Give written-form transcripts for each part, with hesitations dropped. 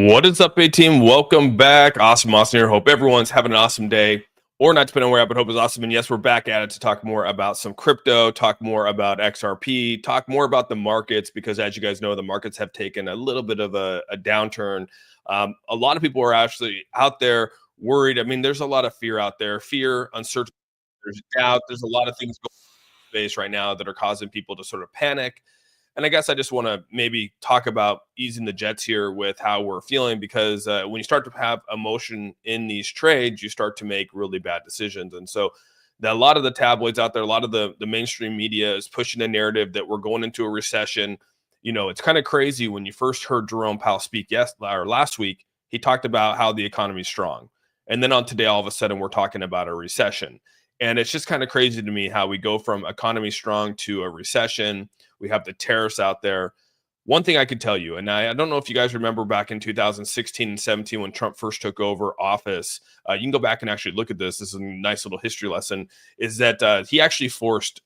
What is up, A team? Welcome back. Awesome, Austin here. Hope everyone's having an awesome day or not, depending on where you're at, but hope it's awesome. And yes, we're back at it to talk more about some crypto, talk more about XRP, talk more about the markets, because as you guys know, the markets have taken a little bit of a downturn. A lot of people are actually out there worried. I mean, there's a lot of fear out there, fear, uncertainty, there's doubt. There's a lot of things going on in space right now that are causing people to sort of panic. And I guess I just want to maybe talk about easing the jets here with how we're feeling, because when you start to have emotion in these trades, you start to make really bad decisions. And so a lot of the tabloids out there, a lot of the mainstream media is pushing a narrative that we're going into a recession. You know, it's kind of crazy. When you first heard Jerome Powell speak last week, he talked about how the economy is strong. And then on today, all of a sudden, we're talking about a recession. And it's just kind of crazy to me how we go from economy strong to a recession. We have the tariffs out there. One thing I could tell you, and I don't know if you guys remember back in 2016 and 17 when Trump first took over office, you can go back and actually look at this. This is a nice little history lesson, is that he actually forced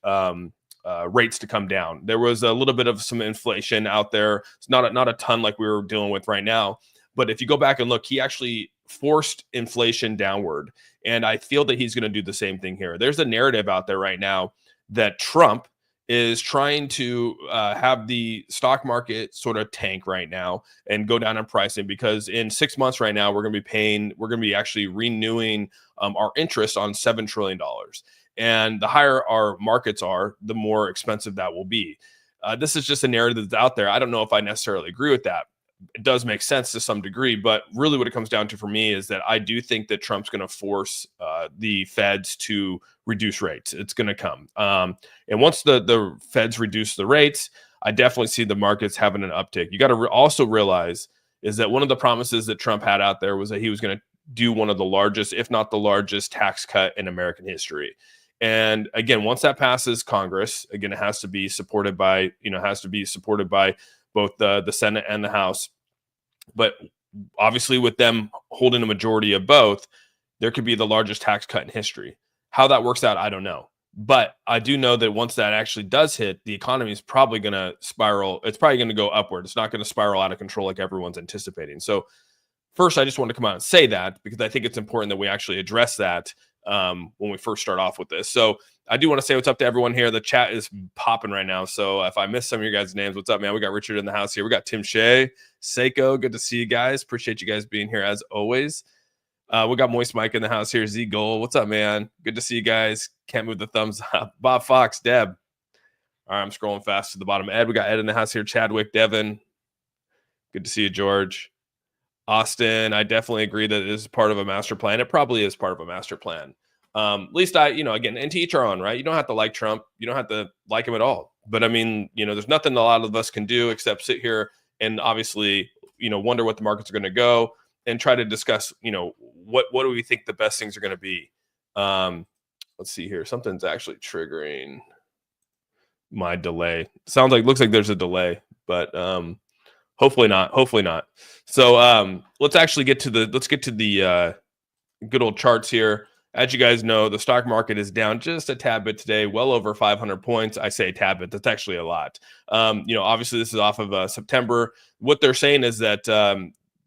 rates to come down. There was a little bit of some inflation out there. It's not a ton like we were dealing with right now. But if you go back and look, he actually forced inflation downward. And I feel that he's going to do the same thing here. There's a narrative out there right now that Trump is trying to have the stock market sort of tank right now and go down in pricing, because in 6 months right now, we're going to be actually renewing our interest on $7 trillion. And the higher our markets are, the more expensive that will be. This is just a narrative that's out there. I don't know if I necessarily agree with that. It does make sense to some degree, but really what it comes down to for me is that I do think that Trump's going to force the feds to reduce rates. It's going to come. And once the feds reduce the rates, I definitely see the markets having an uptick. You got to also realize is that one of the promises that Trump had out there was that he was going to do one of the largest, if not the largest, tax cut in American history. And again, once that passes Congress, again, it has to be supported by, both the Senate and the House. But obviously, with them holding a majority of both, there could be the largest tax cut in history. How that works out, I don't know. But I do know that once that actually does hit, the economy is probably going to spiral. It's probably going to go upward. It's not going to spiral out of control like everyone's anticipating. So first, I just want to come out and say that, because I think it's important that we actually address that when we first start off with this. So I do want to say what's up to everyone here. The chat is popping right now. So if I miss some of your guys' names, what's up, man? We got Richard in the house here. We got Tim Shea, Seiko. Good to see you guys. Appreciate you guys being here as always. We got Moist Mike in the house here. Z Gold. What's up, man? Good to see you guys. Can't move the thumbs up. Bob Fox, Deb. All right, I'm scrolling fast to the bottom. Ed, we got Ed in the house here. Chadwick, Devin. Good to see you, George. Austin, I definitely agree that it is part of a master plan. It probably is part of a master plan. At least again, and to each our own, right? You don't have to like Trump. You don't have to like him at all. But I mean, there's nothing a lot of us can do except sit here and obviously, wonder what the markets are going to go and try to discuss, what do we think the best things are going to be. Let's see here. Something's actually triggering my delay. Looks like there's a delay, but hopefully not. So let's get to the good old charts here. As you guys know, the stock market is down just a tad bit today, well over 500 points. I say a tad bit, that's actually a lot. Obviously this is off of September. What they're saying is that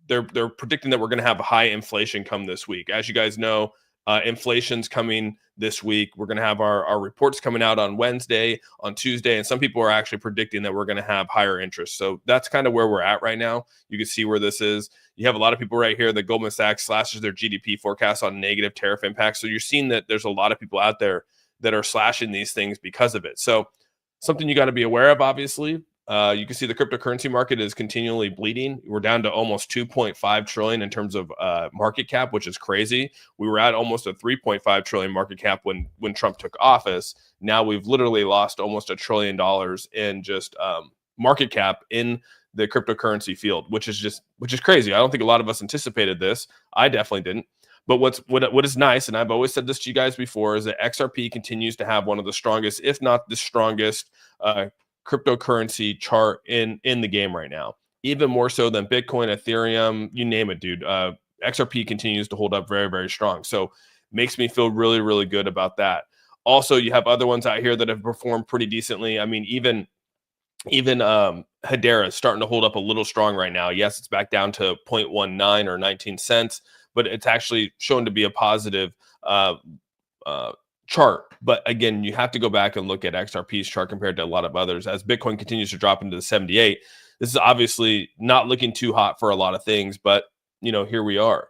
they're predicting that we're going to have high inflation come this week. As you guys know, inflation's coming this week. We're going to have our reports coming out on Wednesday, on Tuesday, and some people are actually predicting that we're going to have higher interest. So that's kind of where we're at right now. You can see where this is. You have a lot of people right here that Goldman Sachs slashes their GDP forecast on negative tariff impacts. So you're seeing that there's a lot of people out there that are slashing these things because of it. So something you got to be aware of, obviously. You can see the cryptocurrency market is continually bleeding. We're down to almost 2.5 trillion in terms of market cap, which is crazy. We were at almost a 3.5 trillion market cap when Trump took office. Now we've literally lost almost $1 trillion in just market cap in the cryptocurrency field, which is crazy. I don't think a lot of us anticipated this. I definitely didn't. But what is nice, and I've always said this to you guys before, is that XRP continues to have one of the strongest, if not the strongest, cryptocurrency chart in the game right now, even more so than Bitcoin, Ethereum, you name it, dude. XRP continues to hold up very, very strong. So makes me feel really, really good about that. Also, you have other ones out here that have performed pretty decently. I mean, even Hedera is starting to hold up a little strong right now. Yes, it's back down to 0.19 or 19 cents, but it's actually shown to be a positive uh, uh, chart. But again, you have to go back and look at XRP's chart compared to a lot of others. As Bitcoin continues to drop into the 78, this is obviously not looking too hot for a lot of things, but here we are.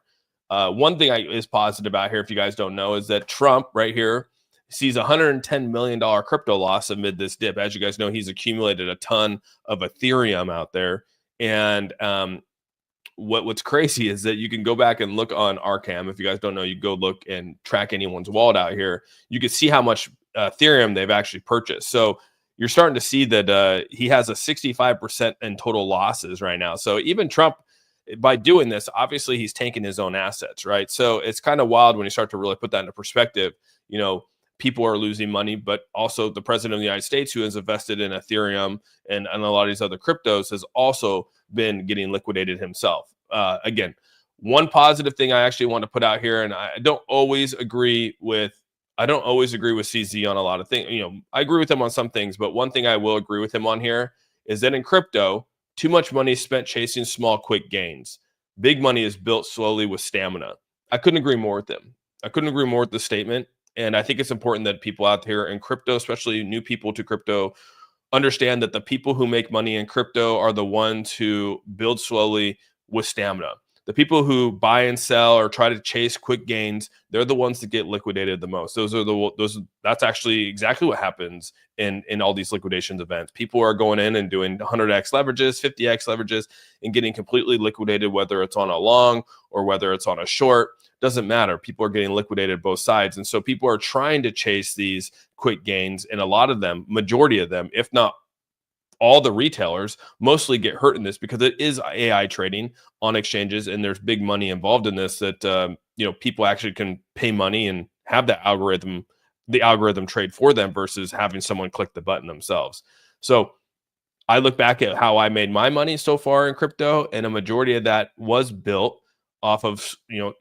One thing is positive about here, if you guys don't know, is that Trump right here sees $110 million crypto loss amid this dip. As you guys know, he's accumulated a ton of Ethereum out there. And what's crazy is that you can go back and look on Arcam. If you guys don't know, you go look and track anyone's wallet out here. You can see how much Ethereum they've actually purchased. So you're starting to see that he has a 65% in total losses right now. So even Trump, by doing this, obviously he's tanking his own assets, right? So it's kind of wild when you start to really put that into perspective. People are losing money, but also the president of the United States, who has invested in Ethereum and a lot of these other cryptos, has also been getting liquidated himself. Again, one positive thing I actually want to put out here, and I don't always agree with CZ on a lot of things. I agree with him on some things, but one thing I will agree with him on here is that in crypto, too much money is spent chasing small, quick gains. Big money is built slowly with stamina. I couldn't agree more with him. I couldn't agree more with the statement. And I think it's important that people out here in crypto, especially new people to crypto, understand that the people who make money in crypto are the ones who build slowly with stamina. The people who buy and sell or try to chase quick gains, they're the ones that get liquidated the most. That's actually exactly what happens in all these liquidations events. People are going in and doing 100x leverages, 50x leverages, and getting completely liquidated, whether it's on a long or whether it's on a short. Doesn't matter. People are getting liquidated both sides. And so people are trying to chase these quick gains. And a lot of them, majority of them, if not all the retailers, mostly get hurt in this because it is AI trading on exchanges. And there's big money involved in this that, people actually can pay money and have the algorithm trade for them versus having someone click the button themselves. So I look back at how I made my money so far in crypto, and a majority of that was built off of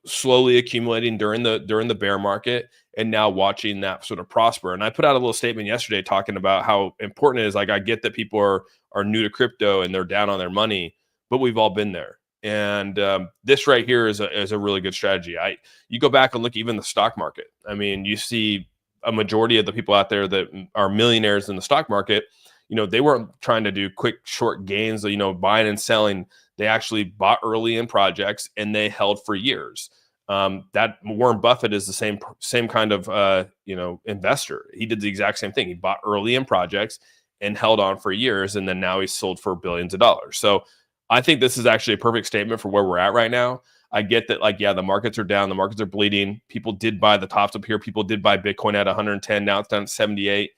slowly accumulating during the bear market, and now watching that sort of prosper. And I put out a little statement yesterday talking about how important it is. Like, I get that people are new to crypto and they're down on their money, but we've all been there. And this right here is a really good strategy. You go back and look even the stock market. I mean, you see a majority of the people out there that are millionaires in the stock market. They weren't trying to do quick short gains, buying and selling. They actually bought early in projects and they held for years. That Warren Buffett is the same kind of investor. He did the exact same thing. He bought early in projects and held on for years, and then now he's sold for billions of dollars. So I think this is actually a perfect statement for where we're at right now. I get that, the markets are down, the markets are bleeding. People did buy the tops up here. People did buy Bitcoin at 110. Now it's down at 78.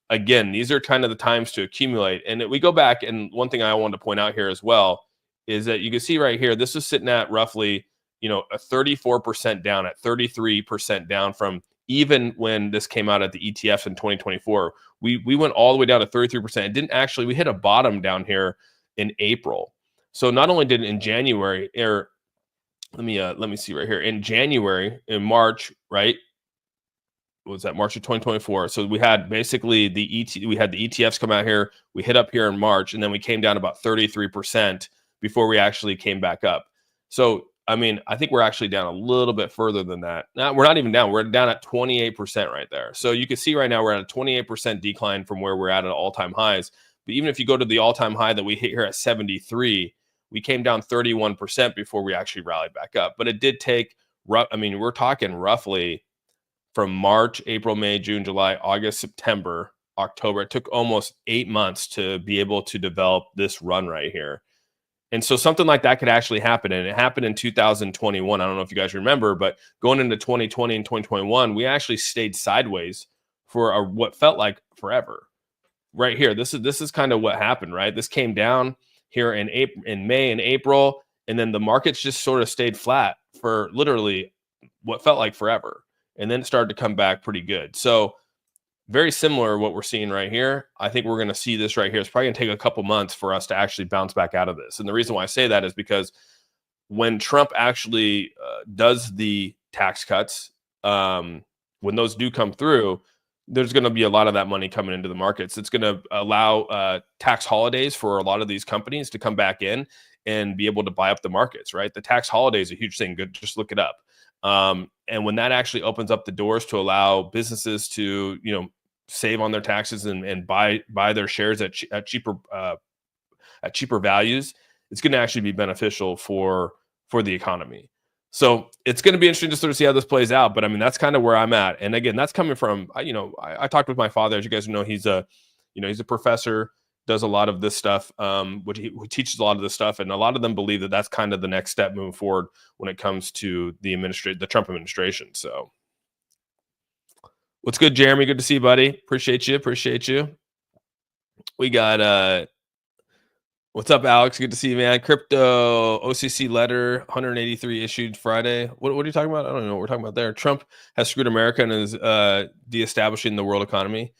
Again, these are kind of the times to accumulate. And we go back, and one thing I wanted to point out here as well is that you can see right here, this is sitting at roughly, a 34% down, at 33% down from even when this came out at the ETFs in 2024. We went all the way down to 33%. We hit a bottom down here in April. So not only did it in January, let me see right here, in January, in March, right? Was that March of 2024? So we had basically we had the ETFs come out here. We hit up here in March, and then we came down about 33% before we actually came back up. So, I mean, I think we're actually down a little bit further than that. Now, we're not even down. We're down at 28% right there. So you can see right now we're at a 28% decline from where we're at all-time highs. But even if you go to the all-time high that we hit here at 73, we came down 31% before we actually rallied back up. But it did take, we're talking roughly from March, April, May, June, July, August, September, October. It took almost 8 months to be able to develop this run right here. And so something like that could actually happen. And it happened in 2021. I don't know if you guys remember, but going into 2020 and 2021, we actually stayed sideways for what felt like forever. Right here, this is kind of what happened, right? This came down here in May and April, and then the markets just sort of stayed flat for literally what felt like forever. And then it started to come back pretty good. So very similar to what we're seeing right here. I think we're going to see this right here. It's probably going to take a couple months for us to actually bounce back out of this. And the reason why I say that is because when Trump actually does the tax cuts, when those do come through, there's going to be a lot of that money coming into the markets. It's going to allow tax holidays for a lot of these companies to come back in and be able to buy up the markets, right? The tax holiday is a huge thing. Good, just look it up. And when that actually opens up the doors to allow businesses to, save on their taxes and buy their shares at cheaper values, it's going to actually be beneficial for the economy. So it's going to be interesting to sort of see how this plays out. But I mean, that's kind of where I'm at. And again, that's coming from, I talked with my father, as you guys know, he's a professor, does a lot of this stuff, who teaches a lot of this stuff. And a lot of them believe that that's kind of the next step moving forward when it comes to the Trump administration. So what's good, Jeremy? Good to see you, buddy. Appreciate you. We got, what's up, Alex? Good to see you, man. Crypto OCC letter 183 issued Friday. What are you talking about? I don't know what we're talking about there. Trump has screwed America and is de-establishing the world economy.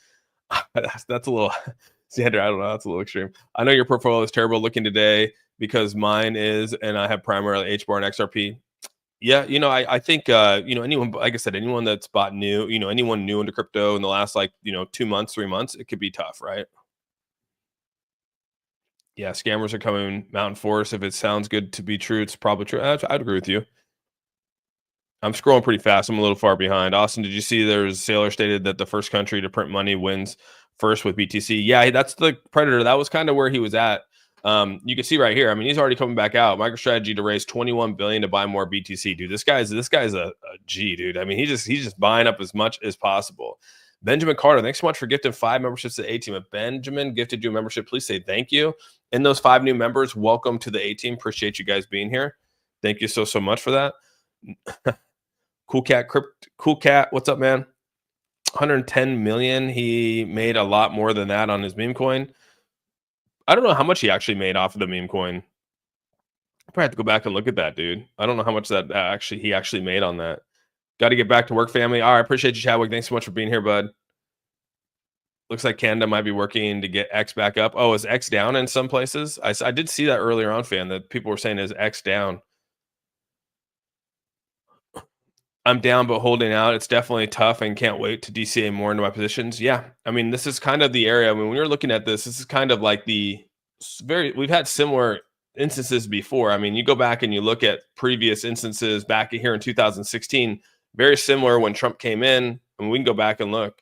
That's a little, Xander, I don't know. That's a little extreme. I know your portfolio is terrible looking today because mine is, and I have primarily HBAR and XRP. Yeah, I think anyone, like I said, anyone that's bought new, anyone new into crypto in the last 2 months, 3 months, it could be tough, right? Yeah, scammers are coming mountain forest. If it sounds good to be true, it's probably true. I'd agree with you. I'm scrolling pretty fast. I'm a little far behind. Austin, did you see there's Saylor stated that the first country to print money wins first with BTC? Yeah, that's the Predator. That was kind of where he was at. You can see right here. I mean, he's already coming back out. MicroStrategy to raise 21 billion to buy more BTC. Dude, this guy's a G, dude. I mean, he's just buying up as much as possible. Benjamin Carter, thanks so much for gifting 5 memberships to the A team. If Benjamin gifted you a membership, please say thank you. And those 5 new members, welcome to the A team. Appreciate you guys being here. Thank you so much for that. Cool Cat, what's up, man? 110 million. He made a lot more than that on his meme coin. I don't know how much he actually made off of the meme coin. I probably have to go back and look at that, dude. I don't know how much that he actually made on that. Got to get back to work, family. All right, appreciate you, Chadwick. Thanks so much for being here, bud. Looks like Canada might be working to get X back up. Oh, is X down in some places? I did see that earlier on, fan, that people were saying is X down. I'm down, but holding out. It's definitely tough and can't wait to DCA more into my positions. Yeah. I mean, this is kind of the area. I mean, when you're looking at this is kind of like we've had similar instances before. I mean, you go back and you look at previous instances back here in 2016, very similar when Trump came in. And we can go back and look,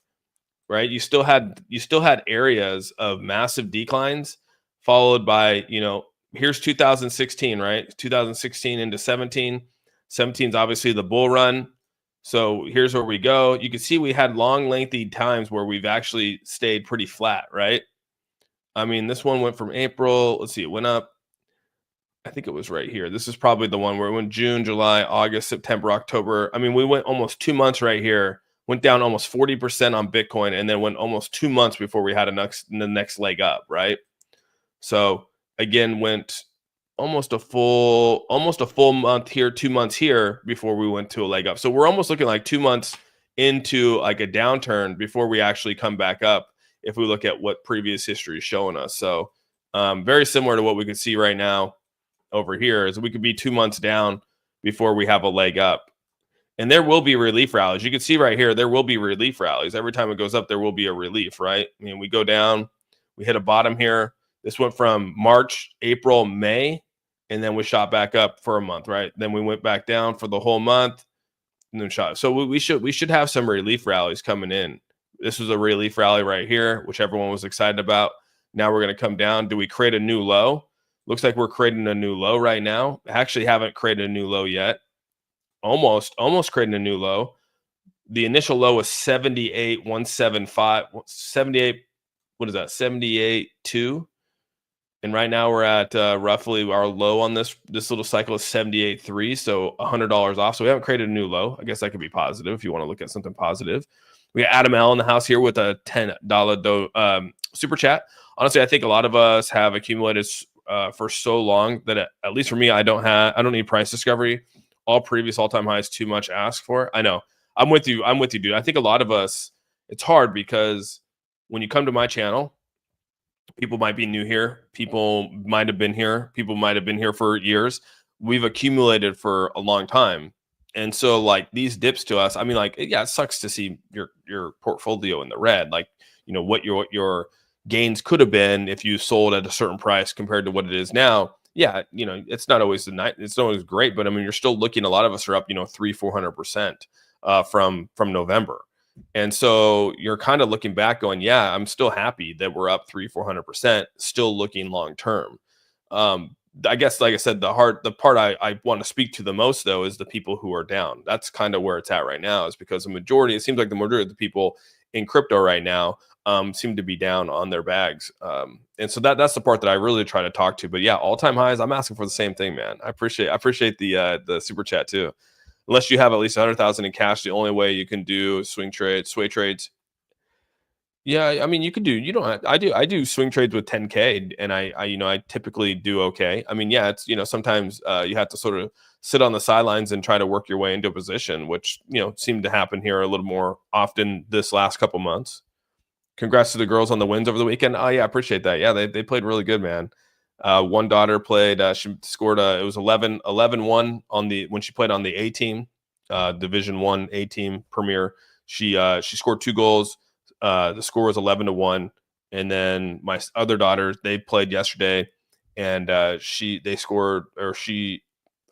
right? You still had areas of massive declines followed by, here's 2016, right? 2016 into 17. 17 is obviously the bull run. So here's where we go. You can see we had long, lengthy times where we've actually stayed pretty flat, right? I mean, this one went from April. Let's see, it went up. I think it was right here. This is probably the one where it went June, July, August, September, October. I mean, we went almost 2 months right here, went down almost 40% on Bitcoin, and then went almost 2 months before we had the next leg up, right? So again, went almost a full month here, 2 months here before we went to a leg up. So we're almost looking like 2 months into like a downturn before we actually come back up if we look at what previous history is showing us. So very similar to what we can see right now over here is we could be 2 months down before we have a leg up. And there will be relief rallies. You can see right here, there will be relief rallies. Every time it goes up, there will be a relief, right? I mean, we go down, we hit a bottom here. This went from March, April, May, and then we shot back up for a month, right? Then we went back down for the whole month and then shot. So we should have some relief rallies coming in. This was a relief rally right here, which everyone was excited about. Now we're going to come down. Do we create a new low? Looks like we're creating a new low right now. Actually haven't created a new low yet. Almost creating a new low. The initial low was 78,175. 78, what is that? 78.2. And right now we're at roughly our low on this little cycle is 78.3, so $100 off. So we haven't created a new low. I guess that could be positive if you want to look at something positive. We got Adam L in the house here with a $10 super chat. Honestly, I think a lot of us have accumulated for so long that at least for me, I don't need price discovery. All previous all-time highs too much ask for. I know. I'm with you, dude. I think a lot of us, it's hard because when you come to my channel, people might be new here. People might have been here. People might have been here for years. We've accumulated for a long time. And so like these dips to us, I mean, like, yeah, it sucks to see your portfolio in the red. Like, what your gains could have been if you sold at a certain price compared to what it is now. Yeah, it's not always it's not always great, but I mean, you're still looking. A lot of us are up, 300-400% from November, and so you're kind of looking back, going, yeah, I'm still happy that we're up 300-400%, still looking long term. I guess, like I said, the part I want to speak to the most though is the people who are down. That's kind of where it's at right now, is because it seems like the majority of the people in crypto right now seem to be down on their bags. And so that's the part that I really try to talk to. But yeah, all time highs. I'm asking for the same thing, man. I appreciate the super chat too. Unless you have at least 100,000 in cash, the only way you can do swing trades, sway trades. Yeah, I mean, you could do. You don't. I do swing trades with 10K, and I typically do okay. I mean, yeah, it's sometimes you have to sort of sit on the sidelines and try to work your way into a position, which seemed to happen here a little more often this last couple months. Congrats to the girls on the wins over the weekend. Oh yeah, I appreciate that. Yeah, they played really good, man. One daughter played. She scored. It was 11-1 on when she played on the A team, Division 1 A team Premier. She scored 2 goals. The score was 11-1, and then my other daughter, they played yesterday, and she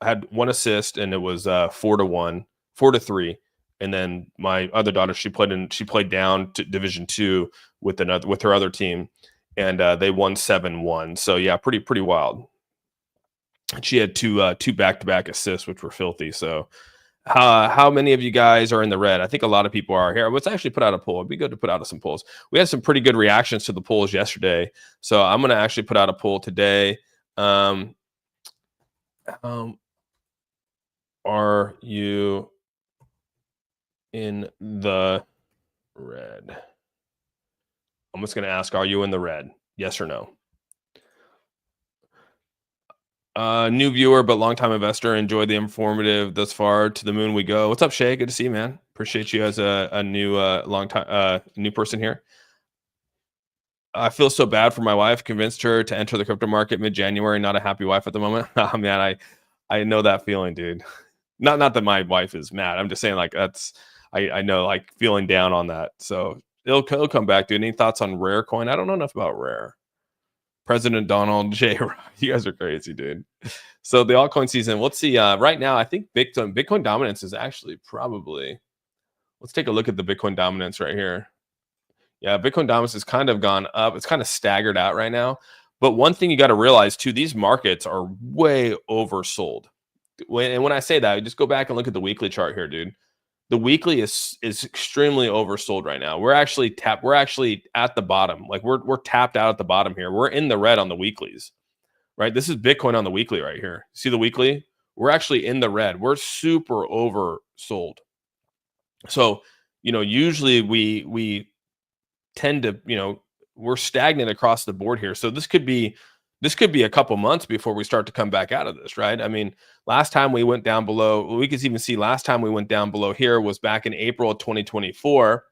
had 1 assist, and it was 4-1, 4-3. And then my other daughter, she played down to Division 2 with her other team, and they won 7-1. So yeah, pretty wild. She had two back-to-back assists, which were filthy. So how many of you guys are in the red? I think a lot of people are here. Let's actually put out a poll. It'd be good to put out some polls. We had some pretty good reactions to the polls yesterday, so I'm going to actually put out a poll today. Are you in the red? I'm just going to ask, are you in the red? Yes or no? New viewer, but longtime investor. Enjoyed the informative thus far. To the moon we go. What's up, Shay? Good to see you, man. Appreciate you as a new new person here. I feel so bad for my wife. Convinced her to enter the crypto market mid-January. Not a happy wife at the moment. Oh, man, I know that feeling, dude. Not that my wife is mad. I'm just saying, like, I know, like, feeling down on that. So it'll come back, dude. Any thoughts on Rare Coin? I don't know enough about Rare. President Donald J. You guys are crazy, dude. So the altcoin season. Let's see. Right now, I think Bitcoin dominance is actually probably. Let's take a look at the Bitcoin dominance right here. Yeah, Bitcoin dominance has kind of gone up. It's kind of staggered out right now. But one thing you got to realize too, these markets are way oversold. When I say that, just go back and look at the weekly chart here, dude. The weekly is extremely oversold right now. We're actually at the bottom. Like we're tapped out at the bottom here. We're in the red on the weeklies, right? This is Bitcoin on the weekly right here. See the weekly? We're actually in the red. We're super oversold. So, usually we tend to, we're stagnant across the board here. So this could be a couple months before we start to come back out of this, right? I mean, last time we went down below, we could even see last time we went down below here was back in April of 2024,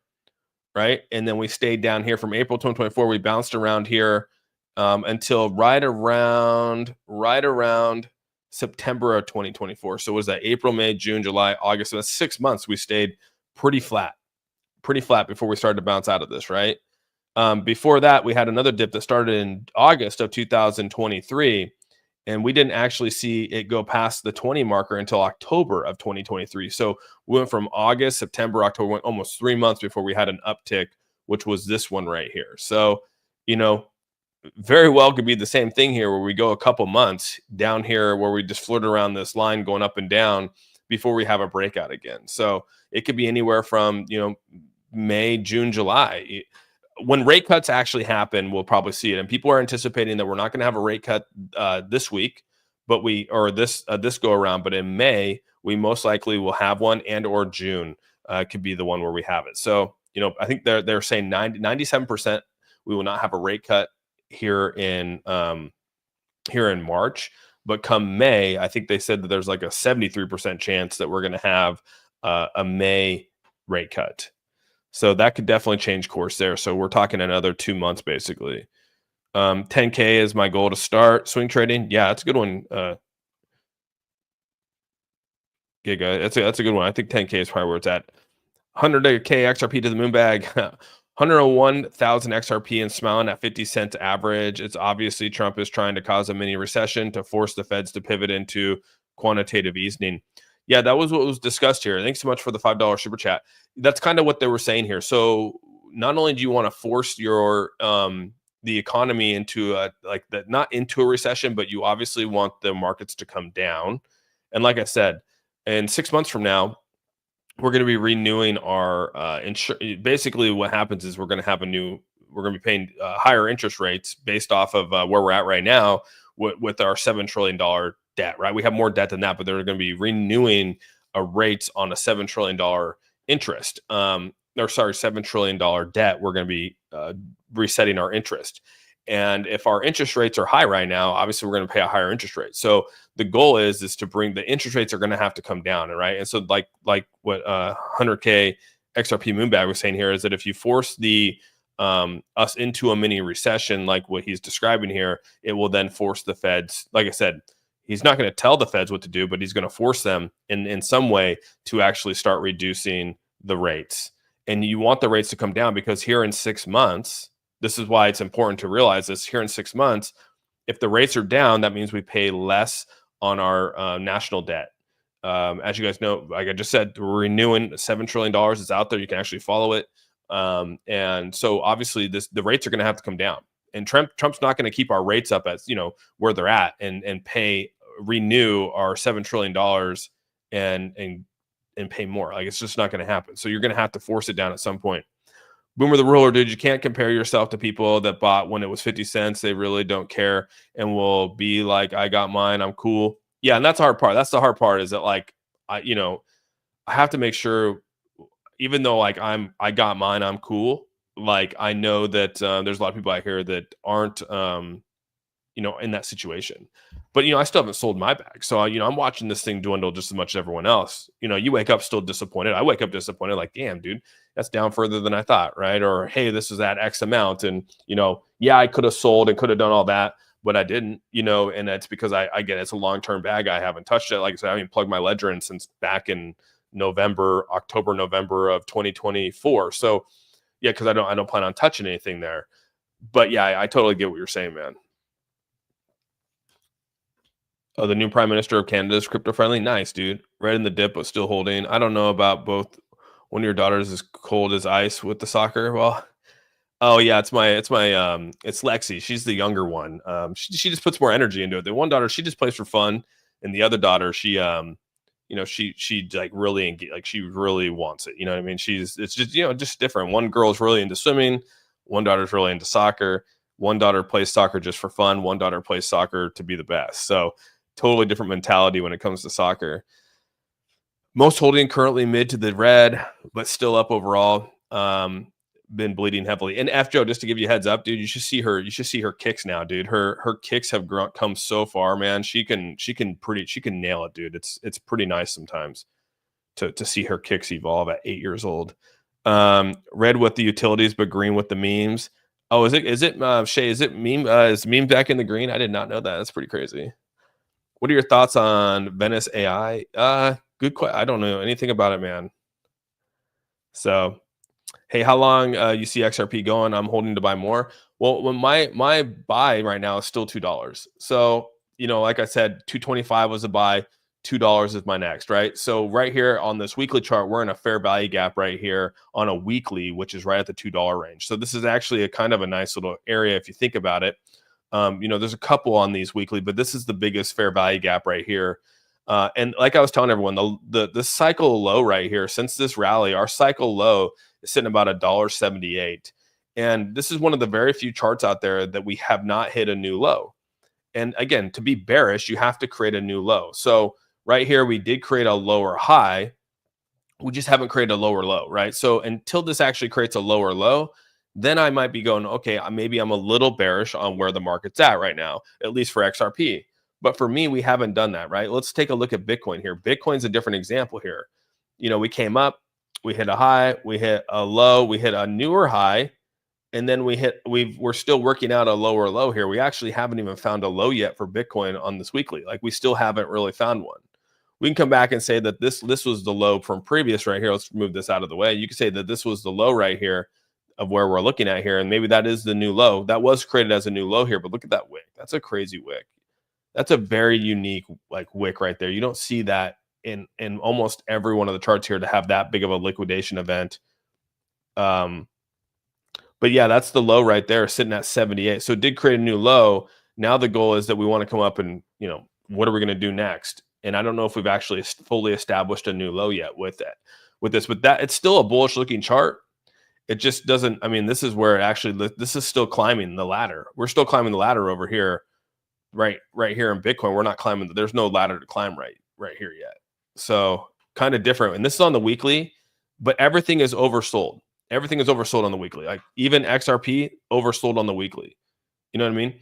right? And then we stayed down here from April 2024. We bounced around here until right around September of 2024. So it was that April, May, June, July, August. So that's 6 months we stayed pretty flat before we started to bounce out of this, right? Before that, we had another dip that started in August of 2023, and we didn't actually see it go past the 20 marker until October of 2023. So we went from August, September, October, went almost 3 months before we had an uptick, which was this one right here. So, very well could be the same thing here, where we go a couple months down here where we just flirt around this line going up and down before we have a breakout again. So it could be anywhere from, May, June, July. When rate cuts actually happen, we'll probably see it. And people are anticipating that we're not going to have a rate cut this week, but this go around. But in May, we most likely will have one, and or June could be the one where we have it. So, I think they're saying 97% we will not have a rate cut here in March. But come May, I think they said that there's like a 73% chance that we're going to have a May rate cut. So that could definitely change course there. So we're talking another 2 months, basically. 10K is my goal to start swing trading. Yeah, it's a good one. Giga. That's a good one. I think 10K is probably where it's at. 100K XRP to the moon bag. 101,000 XRP and smiling at 50 cents average. It's obviously Trump is trying to cause a mini recession to force the Feds to pivot into quantitative easing. Yeah, that was what was discussed here. Thanks so much for the $5 super chat. That's kind of what they were saying here. So not only do you want to force your the economy into not into a recession, but you obviously want the markets to come down. And like I said, in 6 months from now, we're going to be renewing our basically what happens is we're going to be paying higher interest rates based off of where we're at right now with our $7 trillion debt, right? We have more debt than that, but they're going to be renewing rates on a $7 trillion interest. $7 trillion debt. We're going to be resetting our interest. And if our interest rates are high right now, obviously we're going to pay a higher interest rate. So the goal is to bring the interest rates are going to have to come down, right? And so like what 100K XRP Moonbag was saying here is that if you force the us into a mini recession, like what he's describing here, it will then force the Feds. Like I said, he's not going to tell the Feds what to do, but he's going to force them in some way to actually start reducing the rates. And you want the rates to come down because here in 6 months, this is why it's important to realize this. Here in 6 months, if the rates are down, that means we pay less on our national debt. As you guys know, like I just said, we're renewing $7 trillion. It's out there. You can actually follow it. And so obviously the rates are going to have to come down. And Trump's not going to keep our rates up as, where they're at and renew our $7 trillion and pay more. Like, it's just not going to happen. So you're going to have to force it down at some point. Boomer the Ruler, dude, you can't compare yourself to people that bought when it was 50 cents. They really don't care and will be like, I got mine, I'm cool. Yeah, and that's the hard part. That's the hard part is that, like, I have to make sure, even though like I got mine, I'm cool. Like, I know that there's a lot of people out here that aren't in that situation. But I still haven't sold my bag. So I'm watching this thing dwindle just as much as everyone else. You wake up still disappointed. I wake up disappointed, like, damn, dude, that's down further than I thought, right? Or hey, this is at X amount. And yeah, I could have sold and could have done all that, but I didn't, and that's because I get it's a long-term bag. I haven't touched it. Like I said, I haven't plugged my ledger in since back in November of 2024. So yeah, because I don't plan on touching anything there. But yeah, I totally get what you're saying, man. Oh, the new Prime Minister of Canada is crypto friendly. Nice, dude. Right in the dip, but still holding. I don't know about both. One of your daughters is cold as ice with the soccer. Well, oh yeah, it's Lexi. She's the younger one. She just puts more energy into it. The one daughter, she just plays for fun, and the other daughter, she like really she really wants it. You know what I mean? It's just just different. One girl's really into swimming. One daughter's really into soccer. One daughter plays soccer just for fun. One daughter plays soccer to be the best. So totally different mentality when it comes to soccer. Most holding currently mid to the red, but still up overall. Been bleeding heavily. And F Joe, just to give you a heads up, dude, you should see her kicks now, dude. Her kicks have come so far, man. She can nail it, dude. It's pretty nice sometimes to see her kicks evolve at 8 years old. Red with the utilities, but green with the memes. Oh, is it Shay? Is it meme? Is meme back in the green? I did not know that. That's pretty crazy. What are your thoughts on Venice AI? Good question. I don't know anything about it, man. So, hey, how long you see XRP going? I'm holding to buy more. Well, when my buy right now is still $2. So, like I said, 225 was a buy. $2 is my next, right? So right here on this weekly chart, we're in a fair value gap right here on a weekly, which is right at the $2 range. So this is actually a kind of a nice little area if you think about it. There's a couple on these weekly, but this is the biggest fair value gap right here. And like I was telling everyone, the cycle low right here, since this rally, our cycle low is sitting about $1.78. And this is one of the very few charts out there that we have not hit a new low. And again, to be bearish, you have to create a new low. So right here, we did create a lower high. We just haven't created a lower low, right? So until this actually creates a lower low, then I might be going, okay, maybe I'm a little bearish on where the market's at right now, at least for XRP. But for me, we haven't done that, right? Let's take a look at Bitcoin here. Bitcoin's a different example here. We came up, we hit a high, we hit a low, we hit a newer high, and then we're still working out a lower low here. We actually haven't even found a low yet for Bitcoin on this weekly. Like, we still haven't really found one. we can come back and say that this was the low from previous right here. Let's move this out of the way. You could say that this was the low right here of where we're looking at here, and maybe that is the new low. That was created as a new low here, but look at that wick. That's a crazy wick. That's a very unique like wick right there. You don't see that in almost every one of the charts here to have that big of a liquidation event. But yeah, that's the low right there, sitting at 78. So it did create a new low. Now the goal is that we want to come up and, what are we going to do next? And I don't know if we've actually fully established a new low yet with this, but that it's still a bullish looking chart. It just doesn't, I mean, this is where it actually, this is still climbing the ladder. We're still climbing the ladder over here, right here in Bitcoin. We're not climbing, there's no ladder to climb right here yet. So kind of different. And this is on the weekly, but everything is oversold. Everything is oversold on the weekly. Like even XRP oversold on the weekly. You know what I mean?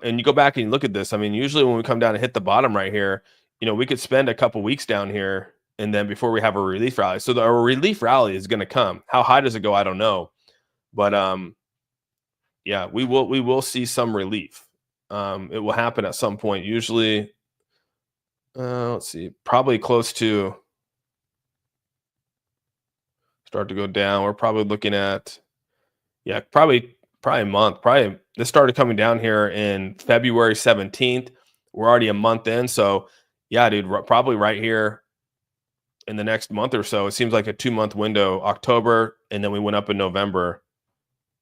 And you go back and you look at this. I mean, usually when we come down and hit the bottom right here, we could spend a couple weeks down here, and then before we have a relief rally. So our relief rally is going to come. How high does it go? I don't know, but yeah, we will see some relief. It will happen at some point. Usually, let's see, probably close to start to go down. We're probably looking at, yeah, probably a month. Probably this started coming down here in February 17th. We're already a month in. So yeah, dude, probably right here in the next month or so. It seems like a 2-month window, October. And then we went up in November.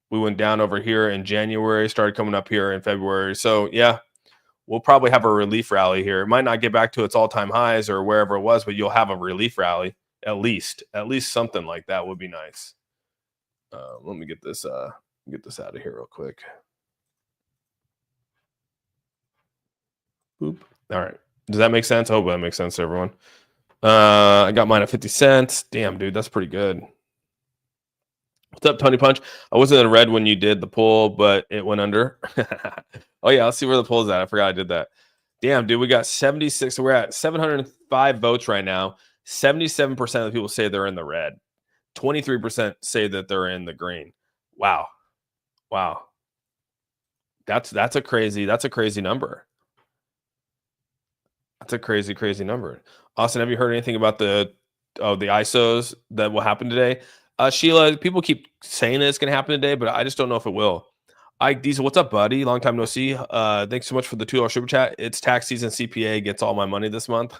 We went down over here in January, started coming up here in February. So yeah, we'll probably have a relief rally here. It might not get back to its all-time highs or wherever it was, but you'll have a relief rally. At least something like that would be nice. Let me get this out of here real quick. Boop. All right. Does that make sense? I hope that makes sense to everyone. I got mine at 50 cents. Damn, dude, that's pretty good. What's up, Tony Punch? I wasn't in red when you did the pull, but it went under. Oh yeah, I'll see where the pull is at. I forgot I did that. Damn, dude, we got 76. So we're at 705 votes right now. 77% of the people say they're in the red. 23% say that they're in the green. Wow. That's a crazy number. That's a crazy number. Austin, have you heard anything about the ISOs that will happen today? Sheila, people keep saying it's going to happen today, but I just don't know if it will. Diesel, what's up, buddy? Long time no see. Thanks so much for the $2 super chat. It's tax season. CPA gets all my money this month.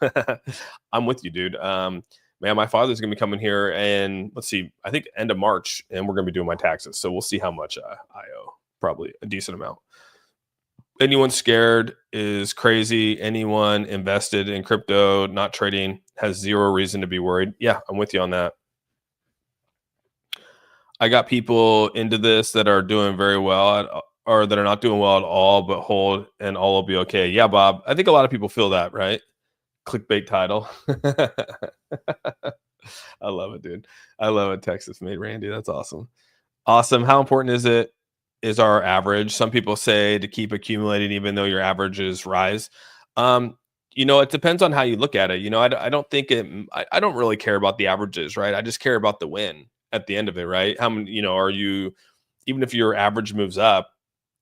I'm with you, dude. Man, my father's gonna be coming here, and let's see, I think end of March, and we're gonna be doing my taxes. So we'll see how much I owe. Probably a decent amount. Anyone scared is crazy. Anyone invested in crypto, not trading, has zero reason to be worried. Yeah, I'm with you on that. I got people into this that are doing very well or that are not doing well at all, but hold and all will be okay. Yeah, Bob. I think a lot of people feel that, right? Clickbait title. I love it, dude. I love it. Texas made Randy. That's awesome. Awesome. How important is our average? Some people say to keep accumulating even though your averages rise. It depends on how you look at it. I don't think I don't really care about the averages, right? I just care about the win at the end of it, right? How many, are you, even if your average moves up,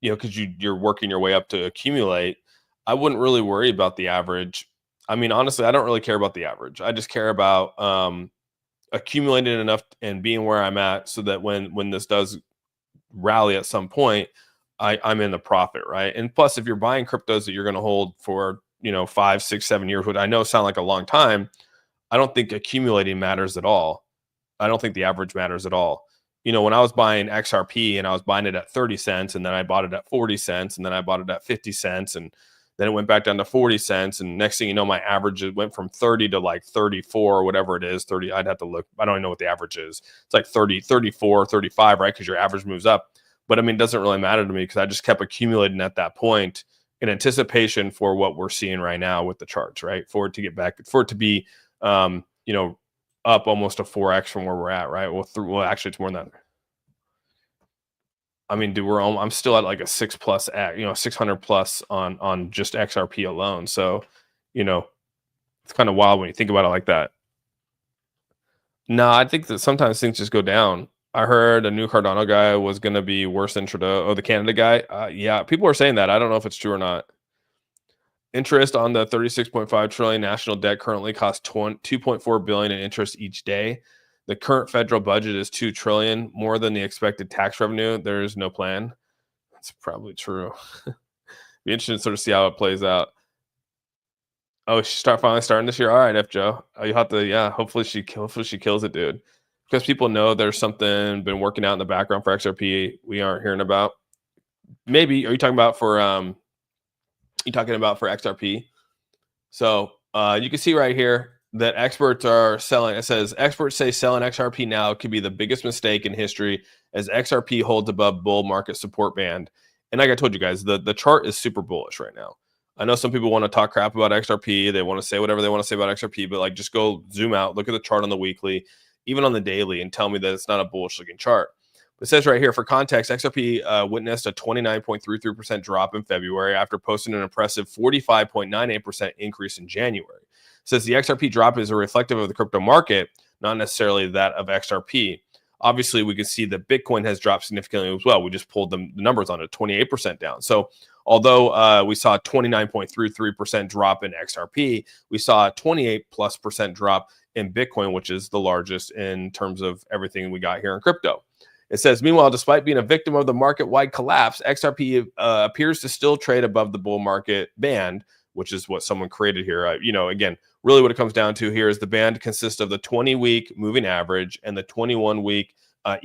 because you're working your way up to accumulate, I wouldn't really worry about the average. I mean, honestly, I don't really care about the average. I just care about accumulating enough and being where I'm at so that when this does rally at some point, I'm in the profit, right? And plus, if you're buying cryptos that you're going to hold for 5, 6, 7 years, which I know sound like a long time, I don't think accumulating matters at all. I don't think the average matters at all. When I was buying XRP and I was buying it at 30 cents and then I bought it at 40 cents and then I bought it at 50 cents and then it went back down to 40 cents. And next thing you know, my average went from 30 to like 34 or whatever it is. 30, I'd have to look. I don't even know what the average is. It's like 30, 34, 35, right? Because your average moves up. But I mean, it doesn't really matter to me because I just kept accumulating at that point in anticipation for what we're seeing right now with the charts, right? For it to be, up almost a 4x from where we're at, right? Well, actually, it's more than that. I mean, dude, I'm still at like a 6+, 600 plus on just XRP alone. So, it's kind of wild when you think about it like that. No, I think that sometimes things just go down. I heard a new Cardano guy was going to be worse than Trudeau. Oh, the Canada guy. Yeah, people are saying that. I don't know if it's true or not. Interest on the 36.5 trillion national debt currently costs 2.4 billion in interest each day. The current federal budget is 2 trillion, more than the expected tax revenue. There is no plan. That's probably true. Be interesting to sort of see how it plays out. Oh, she finally starting this year. All right, F Joe. Oh, you have to, yeah. Hopefully she kills it, dude. Because people know there's something been working out in the background for XRP we aren't hearing about. Maybe are you talking about for XRP? So you can see right here that experts are selling. It says experts say selling XRP now could be the biggest mistake in history as XRP holds above bull market support band. And like I told you guys, the chart is super bullish right now. I know some people want to talk crap about XRP. They want to say whatever they want to say about XRP, but like just go zoom out, look at the chart on the weekly, even on the daily, and tell me that it's not a bullish looking chart. It says right here, for context, XRP witnessed a 29.33% drop in February after posting an impressive 45.98% increase in January. It says the XRP drop is a reflective of the crypto market, not necessarily that of XRP. Obviously, we can see that Bitcoin has dropped significantly as well. We just pulled the numbers on it, 28% down. So although we saw a 29.33% drop in XRP, we saw a 28+% drop in Bitcoin, which is the largest in terms of everything we got here in crypto. It says, meanwhile, despite being a victim of the market-wide collapse, XRP appears to still trade above the bull market band, which is what someone created here. Again, really what it comes down to here is the band consists of the 20-week moving average and the 21-week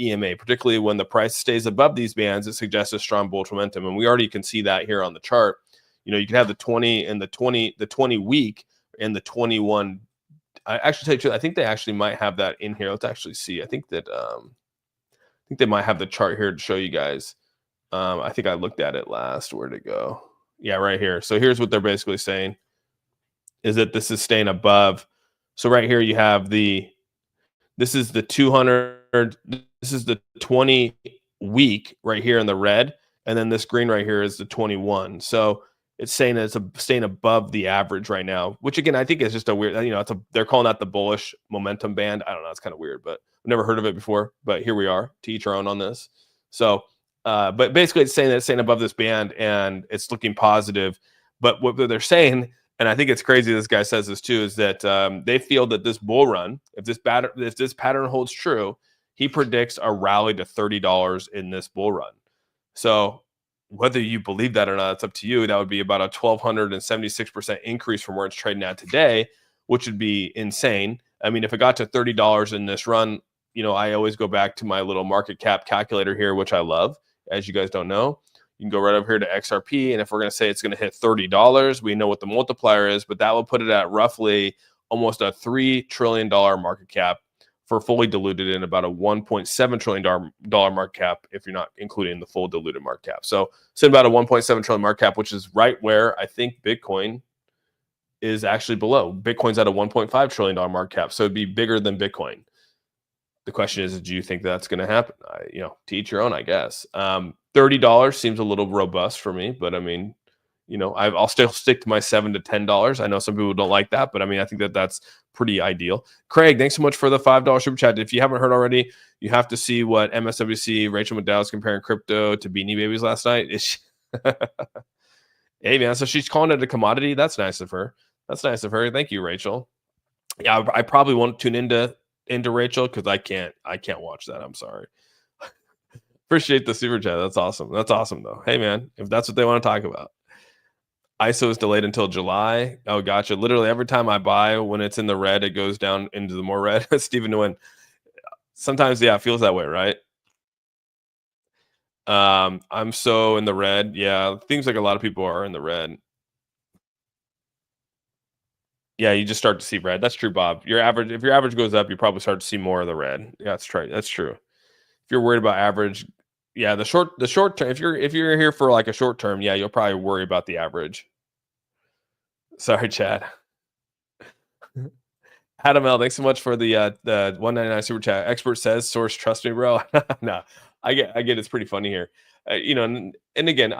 EMA. Particularly when the price stays above these bands, it suggests a strong bullish momentum, and we already can see that here on the chart. You can have the 20 and the 20-week and the 21. I think they actually might have that in here. Let's actually see. I think they might have the chart here to show you guys. I think I looked at it last. Where'd it go? Yeah, right here. So here's what they're basically saying is that this is staying above. So right here you have this is the 200, this is the 20 week right here in the red. And then this green right here is the 21. So it's saying that it's staying above the average right now, which again, I think is just a weird, they're calling that the bullish momentum band. I don't know. It's kind of weird, but I've never heard of it before, but here we are, to each our own on this. So, but basically it's saying that it's staying above this band and it's looking positive. But what they're saying, and I think it's crazy this guy says this too, is that they feel that this bull run, if this pattern holds true, he predicts a rally to $30 in this bull run. So whether you believe that or not, it's up to you. That would be about a 1,276% increase from where it's trading at today, which would be insane. I mean, if it got to $30 in this run, I always go back to my little market cap calculator here, which I love. As you guys don't know, you can go right over here to XRP. And if we're going to say it's going to hit $30, we know what the multiplier is, but that will put it at roughly almost a $3 trillion market cap for fully diluted and about a $1.7 trillion market cap if you're not including the full diluted market cap. So it's about a $1.7 trillion market cap, which is right where I think Bitcoin is actually below. Bitcoin's at a $1.5 trillion market cap, so it'd be bigger than Bitcoin. The question is, do you think that's going to happen? To each your own, I guess. $30 seems a little robust for me, but I mean, I'll still stick to my $7 to $10. I know some people don't like that, but I mean, I think that's pretty ideal. Craig, thanks so much for the $5 super chat. If you haven't heard already, you have to see what MSNBC Rachel Maddow is comparing crypto to Beanie Babies last night. Hey man, so she's calling it a commodity. That's nice of her. Thank you, Rachel. Yeah, I probably won't tune into Rachel because I can't watch that. I'm sorry. Appreciate the super chat. That's awesome. That's awesome though. Hey man, if that's what they want to talk about. ISO is delayed until July. Oh, gotcha. Literally every time I buy, when it's in the red, it goes down into the more red. Stephen Nguyen. Sometimes, yeah, it feels that way, right? I'm so in the red. Yeah, things like a lot of people are in the red. Yeah, you just start to see red. That's true, Bob. If your average goes up, you probably start to see more of the red. Yeah, that's right. That's true. If you're worried about average, yeah, the short term. If you're here for like a short term, yeah, you'll probably worry about the average. Sorry, Chad. Adam L, thanks so much for the 199 super chat. Expert says, source, trust me, bro. No, I get it's pretty funny here. And again,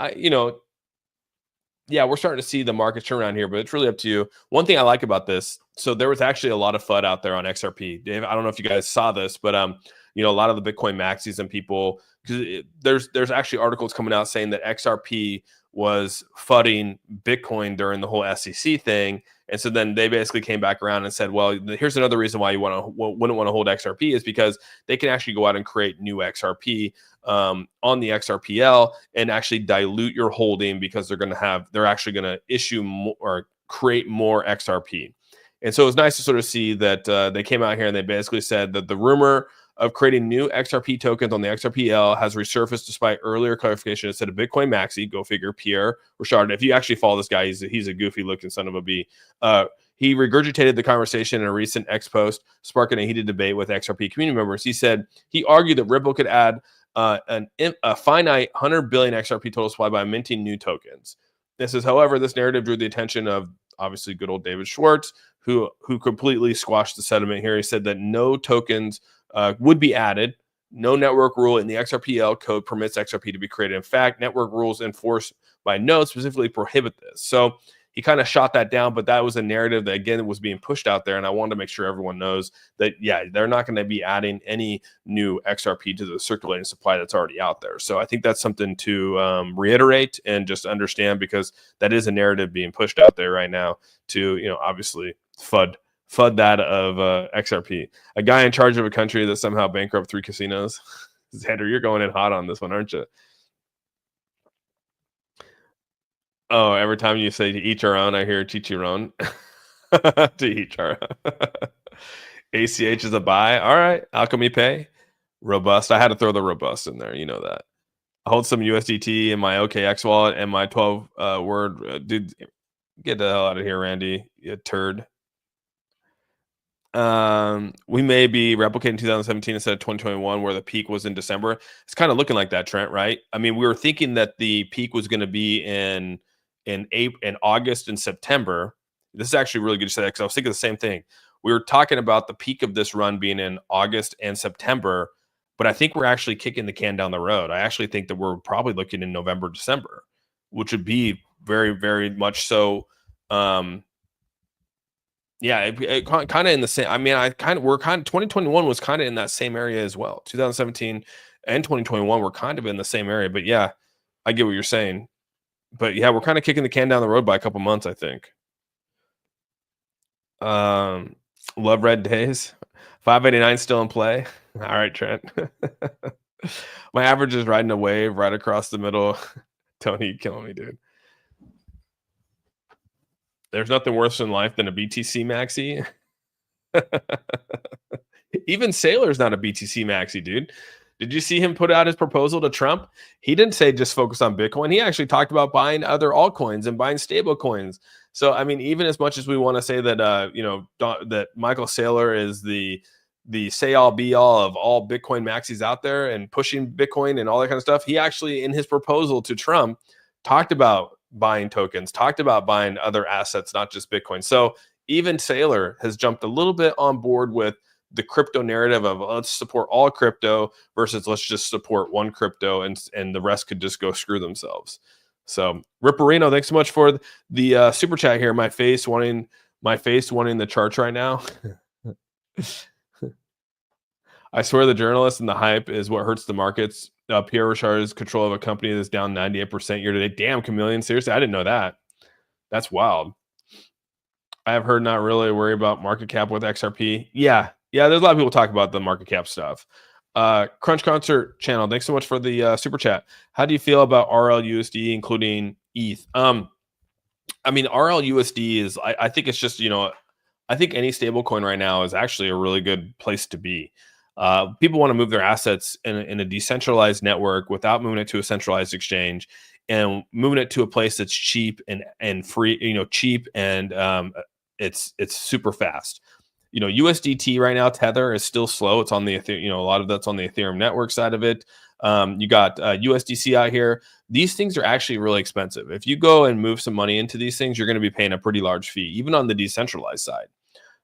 yeah, we're starting to see the market turn around here, but it's really up to you. One thing I like about this, so there was actually a lot of FUD out there on XRP. Dave, I don't know if you guys saw this, but a lot of the Bitcoin maxis and people, because there's actually articles coming out saying that XRP was fudding Bitcoin during the whole SEC thing. And so then they basically came back around and said, well, here's another reason why you wouldn't want to hold XRP is because they can actually go out and create new XRP on the XRPL and actually dilute your holding because they're actually going to issue more or create more XRP. And so it was nice to sort of see that they came out here and they basically said that the rumor of creating new XRP tokens on the XRPL has resurfaced despite earlier clarification. It said a Bitcoin maxi, go figure, Pierre Richard. If you actually follow this guy, he's a goofy looking son of a bee. He regurgitated the conversation in a recent X post, sparking a heated debate with XRP community members. He said he argued that Ripple could add a finite 100 billion XRP total supply by minting new tokens. This is, however, this narrative drew the attention of obviously good old David Schwartz, who completely squashed the sentiment here. He said that no tokens would be added. No network rule in the XRPL code permits XRP to be created. In fact, network rules enforced by nodes specifically prohibit this. So he kind of shot that down, but that was a narrative that, again, was being pushed out there. And I wanted to make sure everyone knows that, yeah, they're not going to be adding any new XRP to the circulating supply that's already out there. So I think that's something to reiterate and just understand, because that is a narrative being pushed out there right now to, obviously FUD that of XRP. A guy in charge of a country that somehow bankrupt 3 casinos. Xander, you're going in hot on this one, aren't you? Oh, every time you say to each our own, I hear teach your own. To each our own. ACH is a buy. All right. Alchemy Pay. Robust. I had to throw the robust in there. You know that. I hold some USDT in my OKX wallet and my 12 word. Dude, get the hell out of here, Randy. You turd. We may be replicating 2017 instead of 2021, where the peak was in December. It's kind of looking like that, Trent, right? I mean, we were thinking that the peak was going to be in August and September. This is actually really good to say that, because I was thinking the same thing. We were talking about the peak of this run being in August and September, but I think we're actually kicking the can down the road. I actually think that we're probably looking in November, December, which would be very, very much so. Yeah, it kind of in the same. I mean, 2021 was kind of in that same area as well. 2017 and 2021 were kind of in the same area. But yeah, I get what you're saying. But yeah, we're kind of kicking the can down the road by a couple months, I think. Love Red Days. 589 still in play. All right, Trent. My average is riding a wave right across the middle. Tony, you killing me, dude. There's nothing worse in life than a BTC maxi. Even Saylor's not a BTC maxi, dude. Did you see him put out his proposal to Trump? He didn't say just focus on Bitcoin. He actually talked about buying other altcoins and buying stable coins. So, I mean, even as much as we want to say that, that Michael Saylor is the say all be all of all Bitcoin maxis out there and pushing Bitcoin and all that kind of stuff, he actually, in his proposal to Trump, talked about buying tokens, talked about buying other assets, not just Bitcoin. So even Saylor has jumped a little bit on board with the crypto narrative of let's support all crypto versus let's just support one crypto and the rest could just go screw themselves. So Ripperino, thanks so much for the super chat here. My face wanting the charts right now. I swear the journalists and the hype is what hurts the markets. Pierre Richard's control of a company that's down 98% year to date. Damn, Chameleon. Seriously, I didn't know that. That's wild. I have heard not really worry about market cap with XRP. Yeah, there's a lot of people talk about the market cap stuff. Crunch Concert Channel, thanks so much for the super chat. How do you feel about RLUSD, including ETH? I mean, RLUSD is, I think it's just, I think any stable coin right now is actually a really good place to be. People want to move their assets in a decentralized network without moving it to a centralized exchange and moving it to a place that's cheap and free, cheap and it's super fast. USDT right now, Tether is still slow. It's on the a lot of that's on the Ethereum network side of it. You got USDC out here. These things are actually really expensive. If you go and move some money into these things, you're going to be paying a pretty large fee, even on the decentralized side.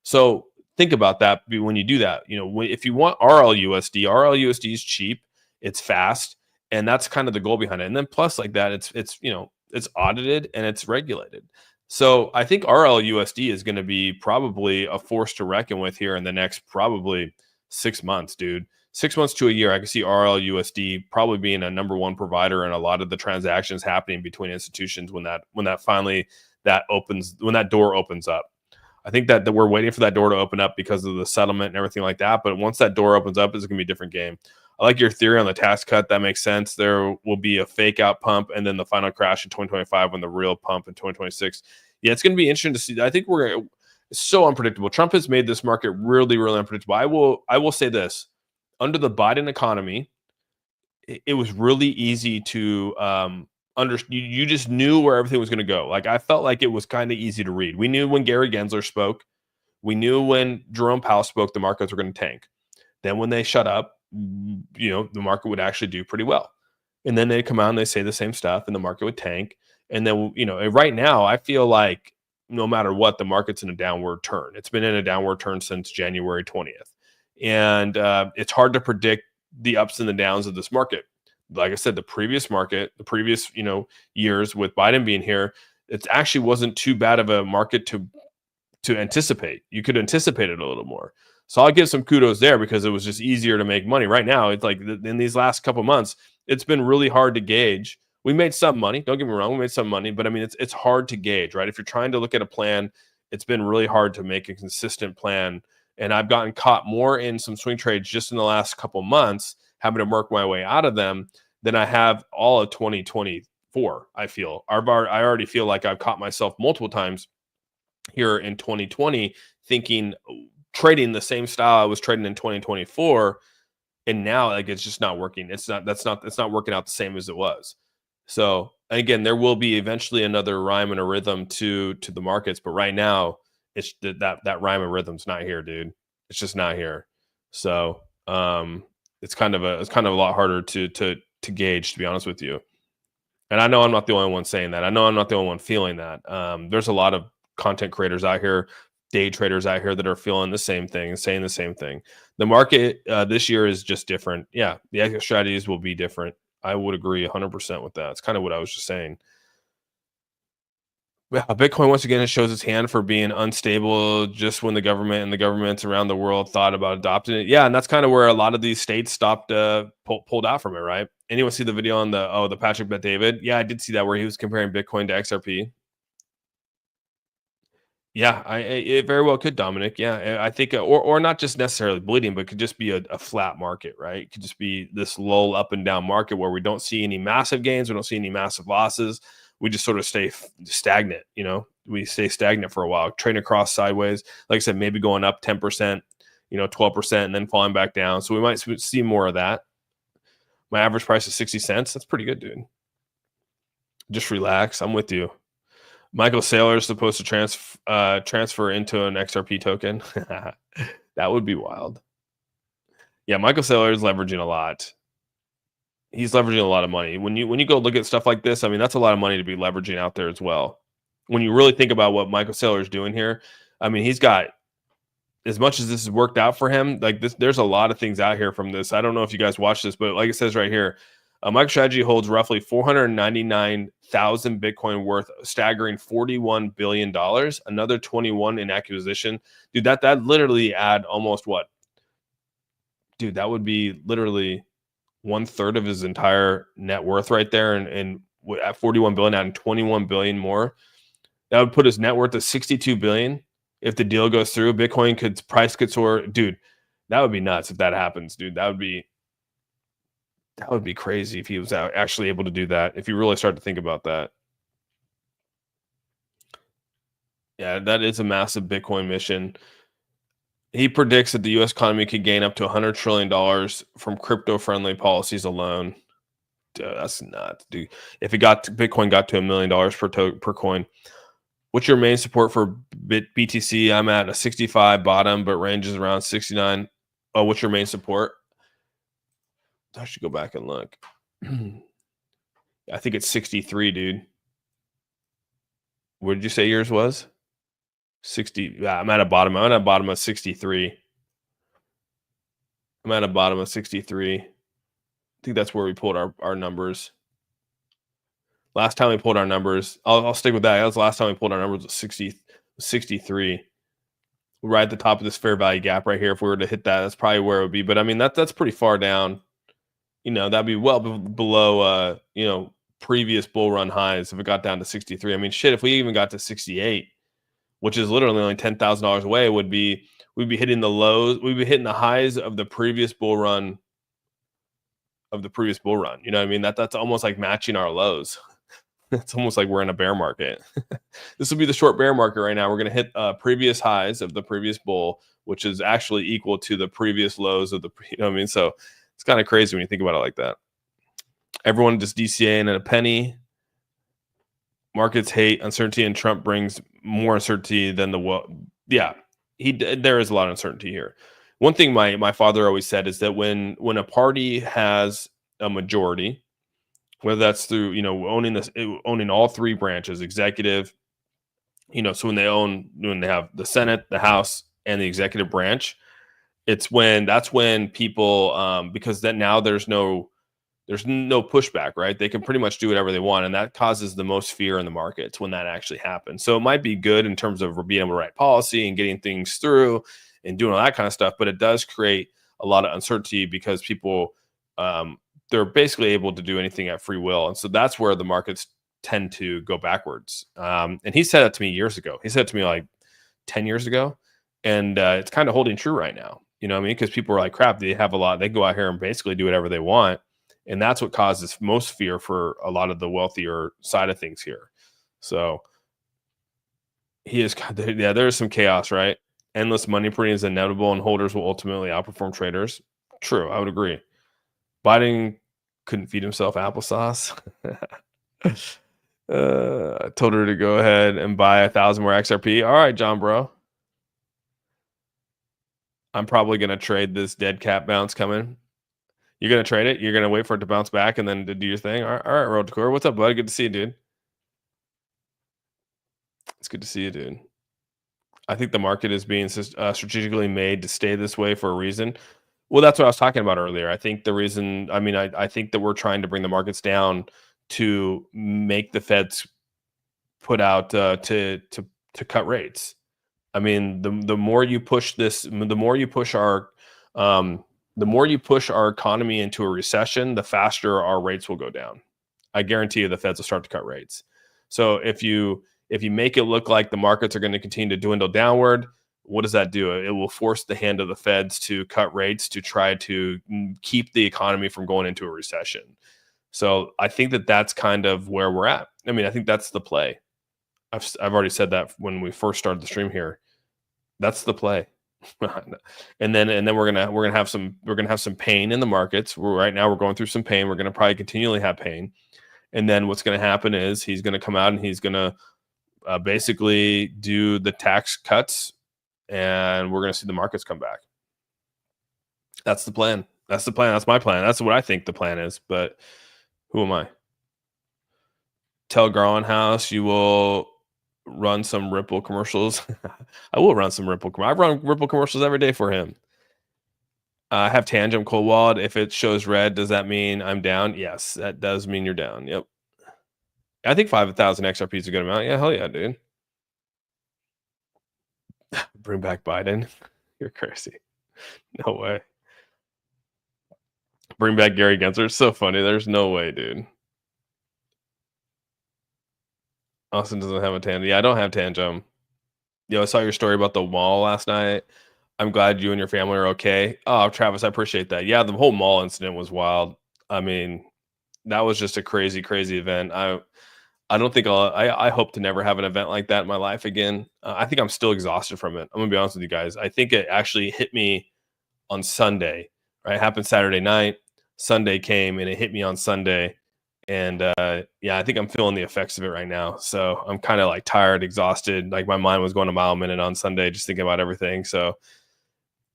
So think about that when you do that. If you want RLUSD is cheap, it's fast, and that's kind of the goal behind it. And then plus like that, it's audited and it's regulated. So I think RLUSD is going to be probably a force to reckon with here in the next probably 6 months, dude. 6 months to a year, I can see RLUSD probably being a number one provider in a lot of the transactions happening between institutions when that finally when that door opens up. I think that we're waiting for that door to open up because of the settlement and everything like that. But once that door opens up, it's going to be a different game. I like your theory on the tax cut. That makes sense. There will be a fake out pump and then the final crash in 2025 when the real pump in 2026. Yeah, it's going to be interesting to see. I think it's so unpredictable. Trump has made this market really, really unpredictable. I will say this. Under the Biden economy, it was really easy to you just knew where everything was going to go. Like I felt like it was kind of easy to read. We knew when Gary Gensler spoke, we knew when Jerome Powell spoke, the markets were going to tank. Then when they shut up, the market would actually do pretty well. And then they come out and they say the same stuff, and the market would tank. And then right now, I feel like no matter what, the market's in a downward turn. It's been in a downward turn since January 20th, and it's hard to predict the ups and the downs of this market. Like I said, the previous years with Biden being here, it actually wasn't too bad of a market to anticipate. You could anticipate it a little more. So I'll give some kudos there because it was just easier to make money. Right now, it's like in these last couple months, it's been really hard to gauge. We made some money. Don't get me wrong, we made some money, but I mean, it's hard to gauge, right? If you're trying to look at a plan, it's been really hard to make a consistent plan. And I've gotten caught more in some swing trades just in the last couple months, having to work my way out of them than I have all of 2024. I already feel like I've caught myself multiple times here in 2020 thinking trading the same style I was trading in 2024, and now like it's just not working. It's not working out the same as it was. So again, there will be eventually another rhyme and a rhythm to the markets, but right now it's that rhyme and rhythm's not here, dude. It's just not here. So it's kind of a lot harder to gauge, to be honest with you. And I know I'm not the only one saying that. I know I'm not the only one feeling that. There's a lot of content creators out here, day traders out here that are feeling the same thing and saying the same thing. The market this year is just different. Yeah, the exit strategies will be different. I would agree 100% with that. It's kind of what I was just saying. Yeah, Bitcoin once again, it shows its hand for being unstable just when the government and the governments around the world thought about adopting it. Yeah, and that's kind of where a lot of these states stopped, pulled out from it, right? Anyone see the video on the Patrick Bet David? Yeah, I did see that where he was comparing Bitcoin to XRP. Yeah, it very well could, Dominic. Yeah, I think, or not just necessarily bleeding, but could just be a flat market, right? It could just be this lull up and down market where we don't see any massive gains, we don't see any massive losses. We just sort of stay stagnant. We stay stagnant for a while, trading across sideways. Like I said, maybe going up 10%, 12%, and then falling back down. So we might see more of that. My average price is 60 cents. That's pretty good, dude. Just relax. I'm with you. Michael Saylor is supposed to transfer into an XRP token. That would be wild. Yeah, Michael Saylor is leveraging a lot. He's leveraging a lot of money. When you go look at stuff like this, I mean, that's a lot of money to be leveraging out there as well. When you really think about what Michael Saylor is doing here, I mean, he's got, as much as this has worked out for him, like this, there's a lot of things out here from this. I don't know if you guys watch this, but like it says right here, MicroStrategy holds roughly 499,000 Bitcoin worth, staggering $41 billion, another 21 in acquisition. Dude, that literally add almost what? Dude, that would be literally 1/3 of his entire net worth right there. And at 41 billion, adding 21 billion more, that would put his net worth at 62 billion. If the deal goes through, Bitcoin price could soar. Dude, that would be nuts if that happens, dude. That would be crazy if he was actually able to do that. If you really start to think about that. Yeah, that is a massive Bitcoin mission. He predicts that the U.S. economy could gain up to $100 trillion from crypto-friendly policies alone. Dude, that's nuts, dude. If Bitcoin got to $1 million per coin. What's your main support for BTC? I'm at a 65 bottom, but range is around 69. Oh, what's your main support? I should go back and look. I think it's 63, dude. What did you say yours was? 60. Yeah, I'm at a bottom. I'm at a bottom of 63. I'm at a bottom of 63. I think that's where we pulled our numbers. Last time we pulled our numbers, I'll stick with that. That was the last time we pulled our numbers was 63. right at the top of this fair value gap right here. If we were to hit that, that's probably where it would be. But I mean, that's pretty far down. That'd be well below, previous bull run highs if it got down to 63. I mean, shit, if we even got to 68, which is literally only $10,000 away, we'd be hitting the lows. We'd be hitting the highs of the previous bull run. You know what I mean? That's almost like matching our lows. It's almost like we're in a bear market. This will be the short bear market right now. We're going to hit previous highs of the previous bull, which is actually equal to the previous lows of the, you know what I mean? So it's kind of crazy when you think about it like that. Everyone just DCAing at a penny. Markets hate uncertainty, and Trump brings more uncertainty than there is a lot of uncertainty here. One thing my father always said is that when a party has a majority, whether that's through owning all three branches, executive, so when they have the Senate, the House, and the executive branch, that's when people because then now there's no pushback, right? They can pretty much do whatever they want, and that causes the most fear in the markets when that actually happens. So it might be good in terms of being able to write policy and getting things through and doing all that kind of stuff, but it does create a lot of uncertainty because people they're basically able to do anything at free will, and so that's where the markets tend to go backwards. And he said that to me years ago. He said it to me like 10 years ago, and it's kind of holding true right now. You know what I mean? Because people are like, crap, they have a lot. They go out here and basically do whatever they want. And that's what causes most fear for a lot of the wealthier side of things here. So there's some chaos, right? Endless money printing is inevitable, and holders will ultimately outperform traders. True, I would agree. Biden couldn't feed himself applesauce. I told her to go ahead and buy 1,000 more XRP. All right, John, bro. I'm probably going to trade this dead cat bounce coming. You're going to trade it? You're going to wait for it to bounce back and then to do your thing? All right, Road to Core. What's up, bud? Good to see you, dude. It's good to see you, dude. I think the market is being strategically made to stay this way for a reason. Well, that's what I was talking about earlier. I think the reason, I think that we're trying to bring the markets down to make the Feds put out to cut rates. I mean, the more you push this, the more you push our economy into a recession, the faster our rates will go down. I guarantee you the Feds will start to cut rates. So if you make it look like the markets are going to continue to dwindle downward, what does that do? It will force the hand of the Feds to cut rates to try to keep the economy from going into a recession. So I think that's kind of where we're at. I mean, I think that's the play. I've already said that when we first started the stream here. That's the play. and then we're gonna have some pain in the markets. Right now we're going through some pain. We're gonna probably continually have pain. And then what's gonna happen is he's gonna come out and he's gonna basically do the tax cuts, and we're gonna see the markets come back. That's the plan. That's the plan. That's my plan. That's what I think the plan is. But who am I? Tell Garland House you will run some Ripple commercials. I will run some Ripple. I run Ripple commercials every day for him. I have Tangent Cold Wallet. If it shows red, does that mean I'm down? Yes, that does mean you're down. Yep. I think 5,000 XRP is a good amount. Yeah, hell yeah, dude. Bring back Biden. You're crazy. No way. Bring back Gary Gensler. It's so funny. There's no way, dude. Austin doesn't have a tangent. Yeah, I don't have tangent. Yo, I saw your story about the mall last night. I'm glad you and your family are okay. Oh, Travis, I appreciate that. Yeah, the whole mall incident was wild. I mean, that was just a crazy, crazy event. I don't think I hope to never have an event like that in my life again. I think I'm still exhausted from it. I'm gonna be honest with you guys. I think it actually hit me on Sunday. Right, it happened Saturday night. Sunday came and it hit me on Sunday. And I think I'm feeling the effects of it right now. So I'm kind of like tired, exhausted. Like my mind was going a mile a minute on Sunday, just thinking about everything. So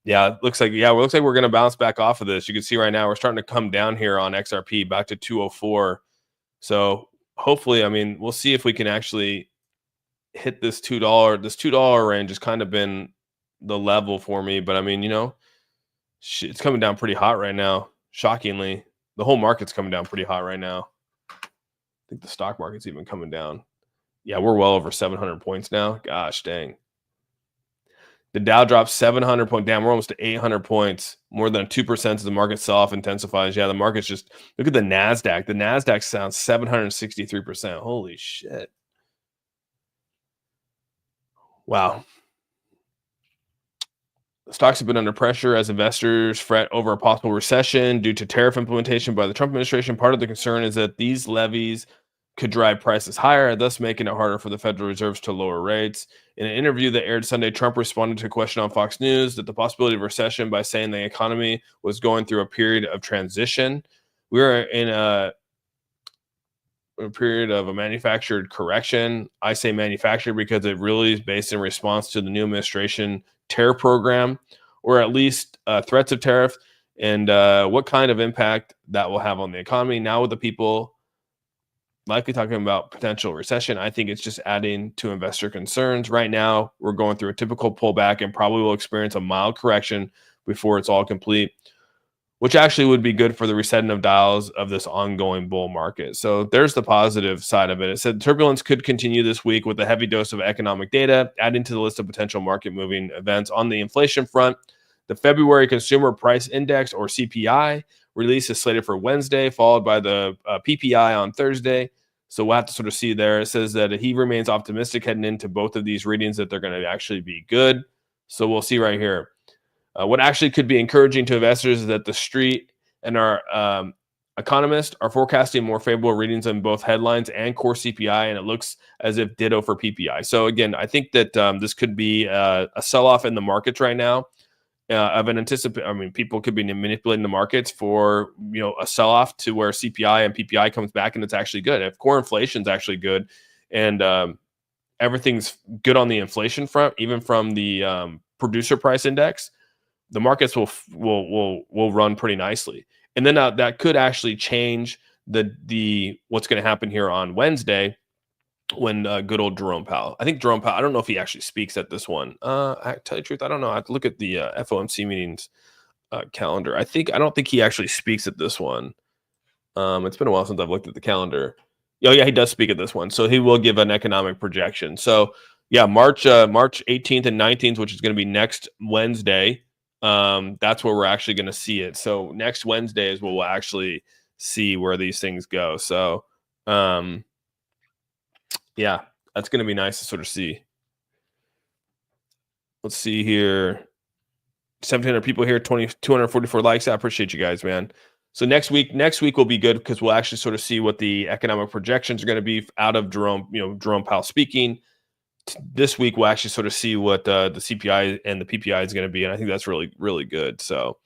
it looks like we're going to bounce back off of this. You can see right now we're starting to come down here on XRP back to 204. So hopefully, we'll see if we can actually hit this $2. This $2 range has kind of been the level for me. But it's coming down pretty hot right now. Shockingly, the whole market's coming down pretty hot right now. I think the stock market's even coming down. Yeah, we're well over 700 points now. Gosh dang. The Dow dropped 700 points. Damn, we're almost to 800 points. More than 2% of the market sell-off intensifies. Yeah, the market's just, look at the NASDAQ. The NASDAQ sounds 763%. Holy shit. Wow. Stocks have been under pressure as investors fret over a possible recession due to tariff implementation by the Trump administration. Part of the concern is that these levies could drive prices higher, thus making it harder for the Federal Reserve to lower rates. In an interview that aired Sunday, Trump responded to a question on Fox News that the possibility of recession by saying the economy was going through a period of transition. We are in a period of a manufactured correction. I say manufactured because it really is based in response to the new administration tariff program, or at least threats of tariff, and what kind of impact that will have on the economy. Now with the people likely talking about potential recession, I think it's just adding to investor concerns. Right now, we're going through a typical pullback and probably will experience a mild correction before it's all complete, which actually would be good for the resetting of dials of this ongoing bull market. So there's the positive side of it. It said turbulence could continue this week with a heavy dose of economic data, adding to the list of potential market moving events. On the inflation front, the February Consumer Price Index, or CPI, release is slated for Wednesday, followed by the PPI on Thursday. So we'll have to sort of see there. It says that he remains optimistic heading into both of these readings that they're going to actually be good. So we'll see right here. What actually could be encouraging to investors is that the street and our economists are forecasting more favorable readings on both headlines and core CPI, and it looks as if ditto for PPI. So again, I think that this could be a sell-off in the markets right now. Of an people could be manipulating the markets for a sell-off to where CPI and PPI comes back and it's actually good. If core inflation is actually good and everything's good on the inflation front, even from the producer price index, the markets will run pretty nicely. And then that could actually change the what's going to happen here on Wednesday when good old Jerome Powell. I think Jerome Powell, I don't know if he actually speaks at this one. I tell you the truth, I don't know. I have to look at the FOMC meetings calendar. I don't think he actually speaks at this one. It's been a while since I've looked at the calendar. Oh yeah, he does speak at this one. So he will give an economic projection. So yeah, March 18th and 19th, which is going to be next Wednesday. That's where we're actually going to see it. So next Wednesday is where we'll actually see where these things go. So yeah, that's going to be nice to sort of see. Let's see here. 1,700 people here, 244 likes. I appreciate you guys, man. So next week will be good because we'll actually sort of see what the economic projections are going to be out of Jerome Powell speaking. This week we'll actually sort of see what the CPI and the PPI is going to be, and I think that's really, really good. So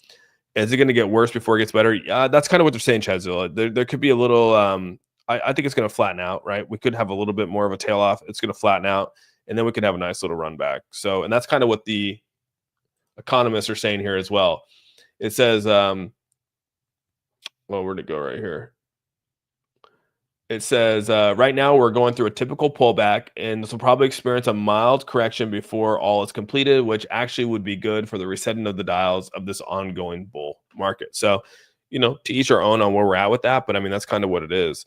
is it going to get worse before it gets better? That's kind of what they're saying, Chadzilla. There could be a little I think it's going to flatten out, right? We could have a little bit more of a tail off. It's going to flatten out, and then we could have a nice little run back. So, and that's kind of what the economists are saying here as well. It says, well, where'd it go right here? It says, right now we're going through a typical pullback, and this will probably experience a mild correction before all is completed, which actually would be good for the resetting of the dials of this ongoing bull market. So, to each our own on where we're at with that, but I mean, that's kind of what it is.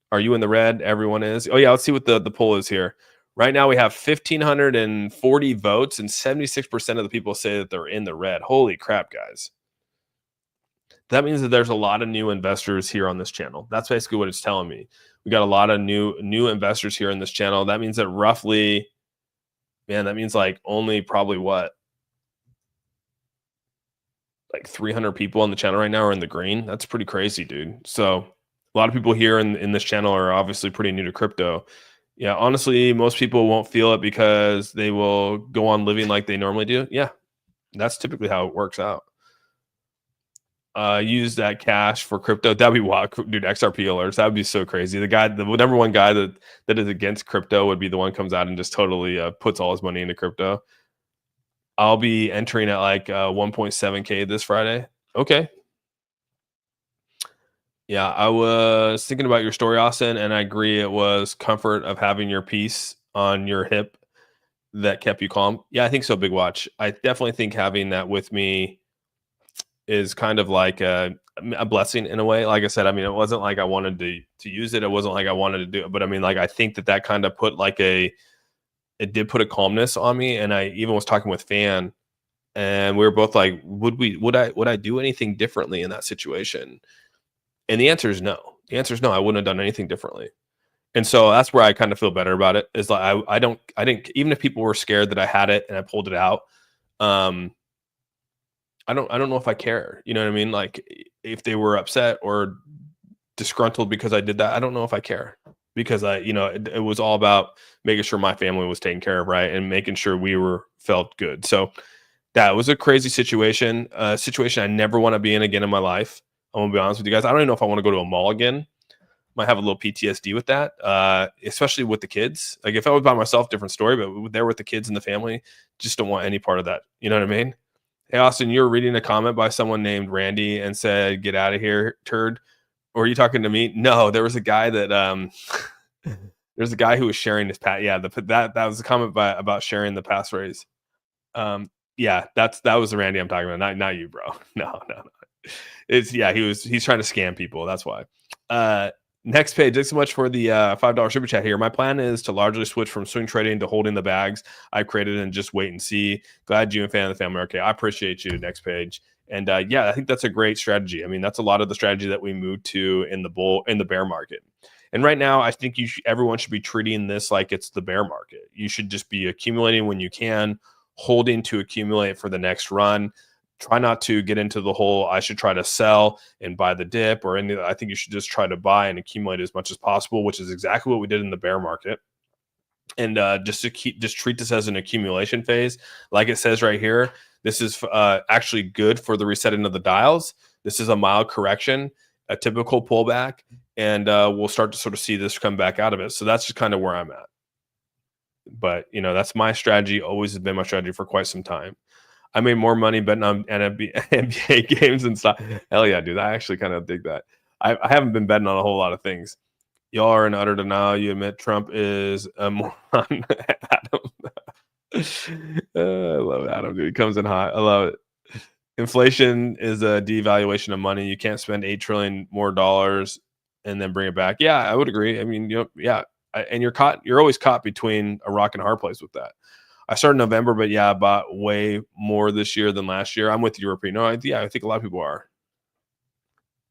Are you in the red? Everyone is. Oh yeah, let's see what the poll is here. Right now we have 1,540 votes, and 76% of the people say that they're in the red. Holy crap, guys. That means that there's a lot of new investors here on this channel. That's basically what it's telling me. We got a lot of new investors here in this channel. That means that roughly, man, that means like only probably what? Like 300 people on the channel right now are in the green. That's pretty crazy, dude. So a lot of people here in this channel are obviously pretty new to crypto. Yeah, honestly, most people won't feel it because they will go on living like they normally do. Yeah, that's typically how it works out. Use that cash for crypto. That'd be wild, dude. XRP alerts. That would be so crazy. The number one guy that is against crypto would be the one who comes out and just totally puts all his money into crypto. I'll be entering at like 1.7K this Friday. Okay. Yeah, I was thinking about your story, Austin, and I agree. It was comfort of having your piece on your hip that kept you calm. Yeah, I think so, Big Watch. I definitely think having that with me is kind of like a blessing in a way. Like I said, I mean, it wasn't like I wanted to use it. It wasn't like I wanted to do it. But I mean, like, I think that kind of put like a it did put a calmness on me. And I even was talking with Fan, and we were both like, would I do anything differently in that situation? And the answer is no. The answer is no. I wouldn't have done anything differently. And so that's where I kind of feel better about it. Is like I didn't, even if people were scared that I had it and I pulled it out, um, I don't know if I care. You know what I mean? Like if they were upset or disgruntled because I did that, I don't know if I care, because it was all about making sure my family was taken care of, right, and making sure we were felt good. So that was a crazy situation, a situation I never want to be in again in my life. I'm gonna be honest with you guys. I don't even know if I want to go to a mall again. Might have a little PTSD with that, especially with the kids. Like if I was by myself, different story, but there with the kids and the family, just don't want any part of that. You know what I mean? Hey, Austin, you were reading a comment by someone named Randy and said, "Get out of here, turd." Or are you talking to me? No, there was a guy that there's a guy who was sharing this pass. Yeah, that was a comment about sharing the passphrase. Yeah, that was the Randy I'm talking about, not you, bro. No. He's trying to scam people. That's why. Next page. Thanks so much for the $5 super chat here. My plan is to largely switch from swing trading to holding the bags I've created and just wait and see. Glad you and Fan of the Family are okay. I appreciate you. Next page. And I think that's a great strategy. I mean, that's a lot of the strategy that we moved to in the bear market. And right now, I think everyone should be treating this like it's the bear market. You should just be accumulating when you can, holding to accumulate for the next run. Try not to get into the whole I should try to sell and buy the dip or any. I think you should just try to buy and accumulate as much as possible, which is exactly what we did in the bear market. And just treat this as an accumulation phase, like it says right here. This is actually good for the resetting of the dials. This is a mild correction, a typical pullback, and we'll start to sort of see this come back out of it. So that's just kind of where I'm at. But that's my strategy. Always has been my strategy for quite some time. I made more money betting on NBA games and stuff. Hell yeah, dude. I actually kind of dig that. I haven't been betting on a whole lot of things. Y'all are in utter denial. You admit Trump is a moron. Adam. I love Adam, dude. He comes in hot. I love it. Inflation is a devaluation of money. You can't spend $8 trillion more dollars and then bring it back. Yeah, I would agree. I mean, and you're always caught between a rock and a hard place with that. I started in November, but I bought way more this year than last year. I'm with you, European. No, I think a lot of people are.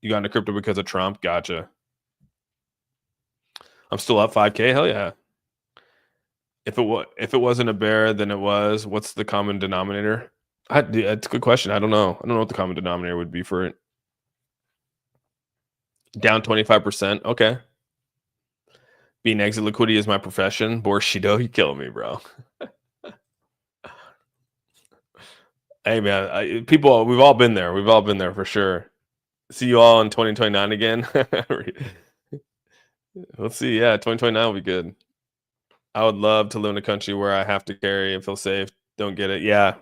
You got into crypto because of Trump? Gotcha. I'm still up 5K. Hell yeah. If it wasn't a bear, then it was. What's the common denominator? That's a good question. I don't know. I don't know what the common denominator would be for it. Down 25%. Okay. Being exit liquidity is my profession. Borshido, you killing me, bro. Hey man, people, we've all been there. We've all been there for sure. See you all in 2029 again. Let's see. Yeah, 2029 will be good. I would love to live in a country where I have to carry and feel safe. Don't get it. Yeah.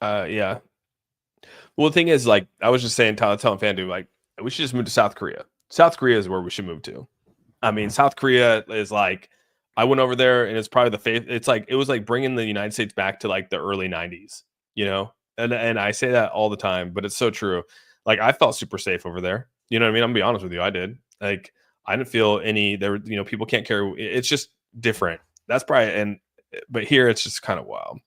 Yeah. Well, the thing is, like, I was just saying, telling Fandu, like, we should just move to South Korea. South Korea is where we should move to. I mean, South Korea is like, I went over there and it's probably the faith. It's like, it was like bringing the United States back to like the early 90s, and I say that all the time, but it's so true. Like I felt super safe over there. You know what I mean? I'm gonna be honest with you. I did. Like I didn't feel any there, people can't carry. It's just different. That's probably, but here it's just kind of wild.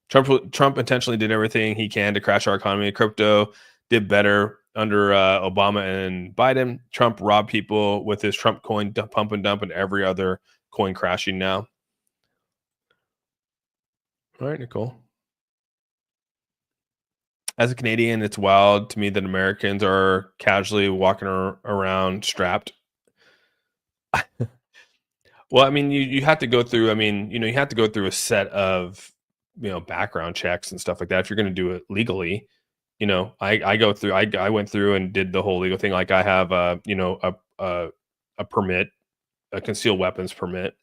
Trump intentionally did everything he can to crash our economy. Crypto did better under Obama and Biden. Trump robbed people with his Trump coin pump and dump and every other coin crashing now. All right, Nicole. As a Canadian, it's wild to me that Americans are casually walking around strapped. Well, I mean, you have to go through. I mean, you have to go through a set of background checks and stuff like that if you're going to do it legally. I go through. I went through and did the whole legal thing. Like I have a permit, a concealed weapons permit.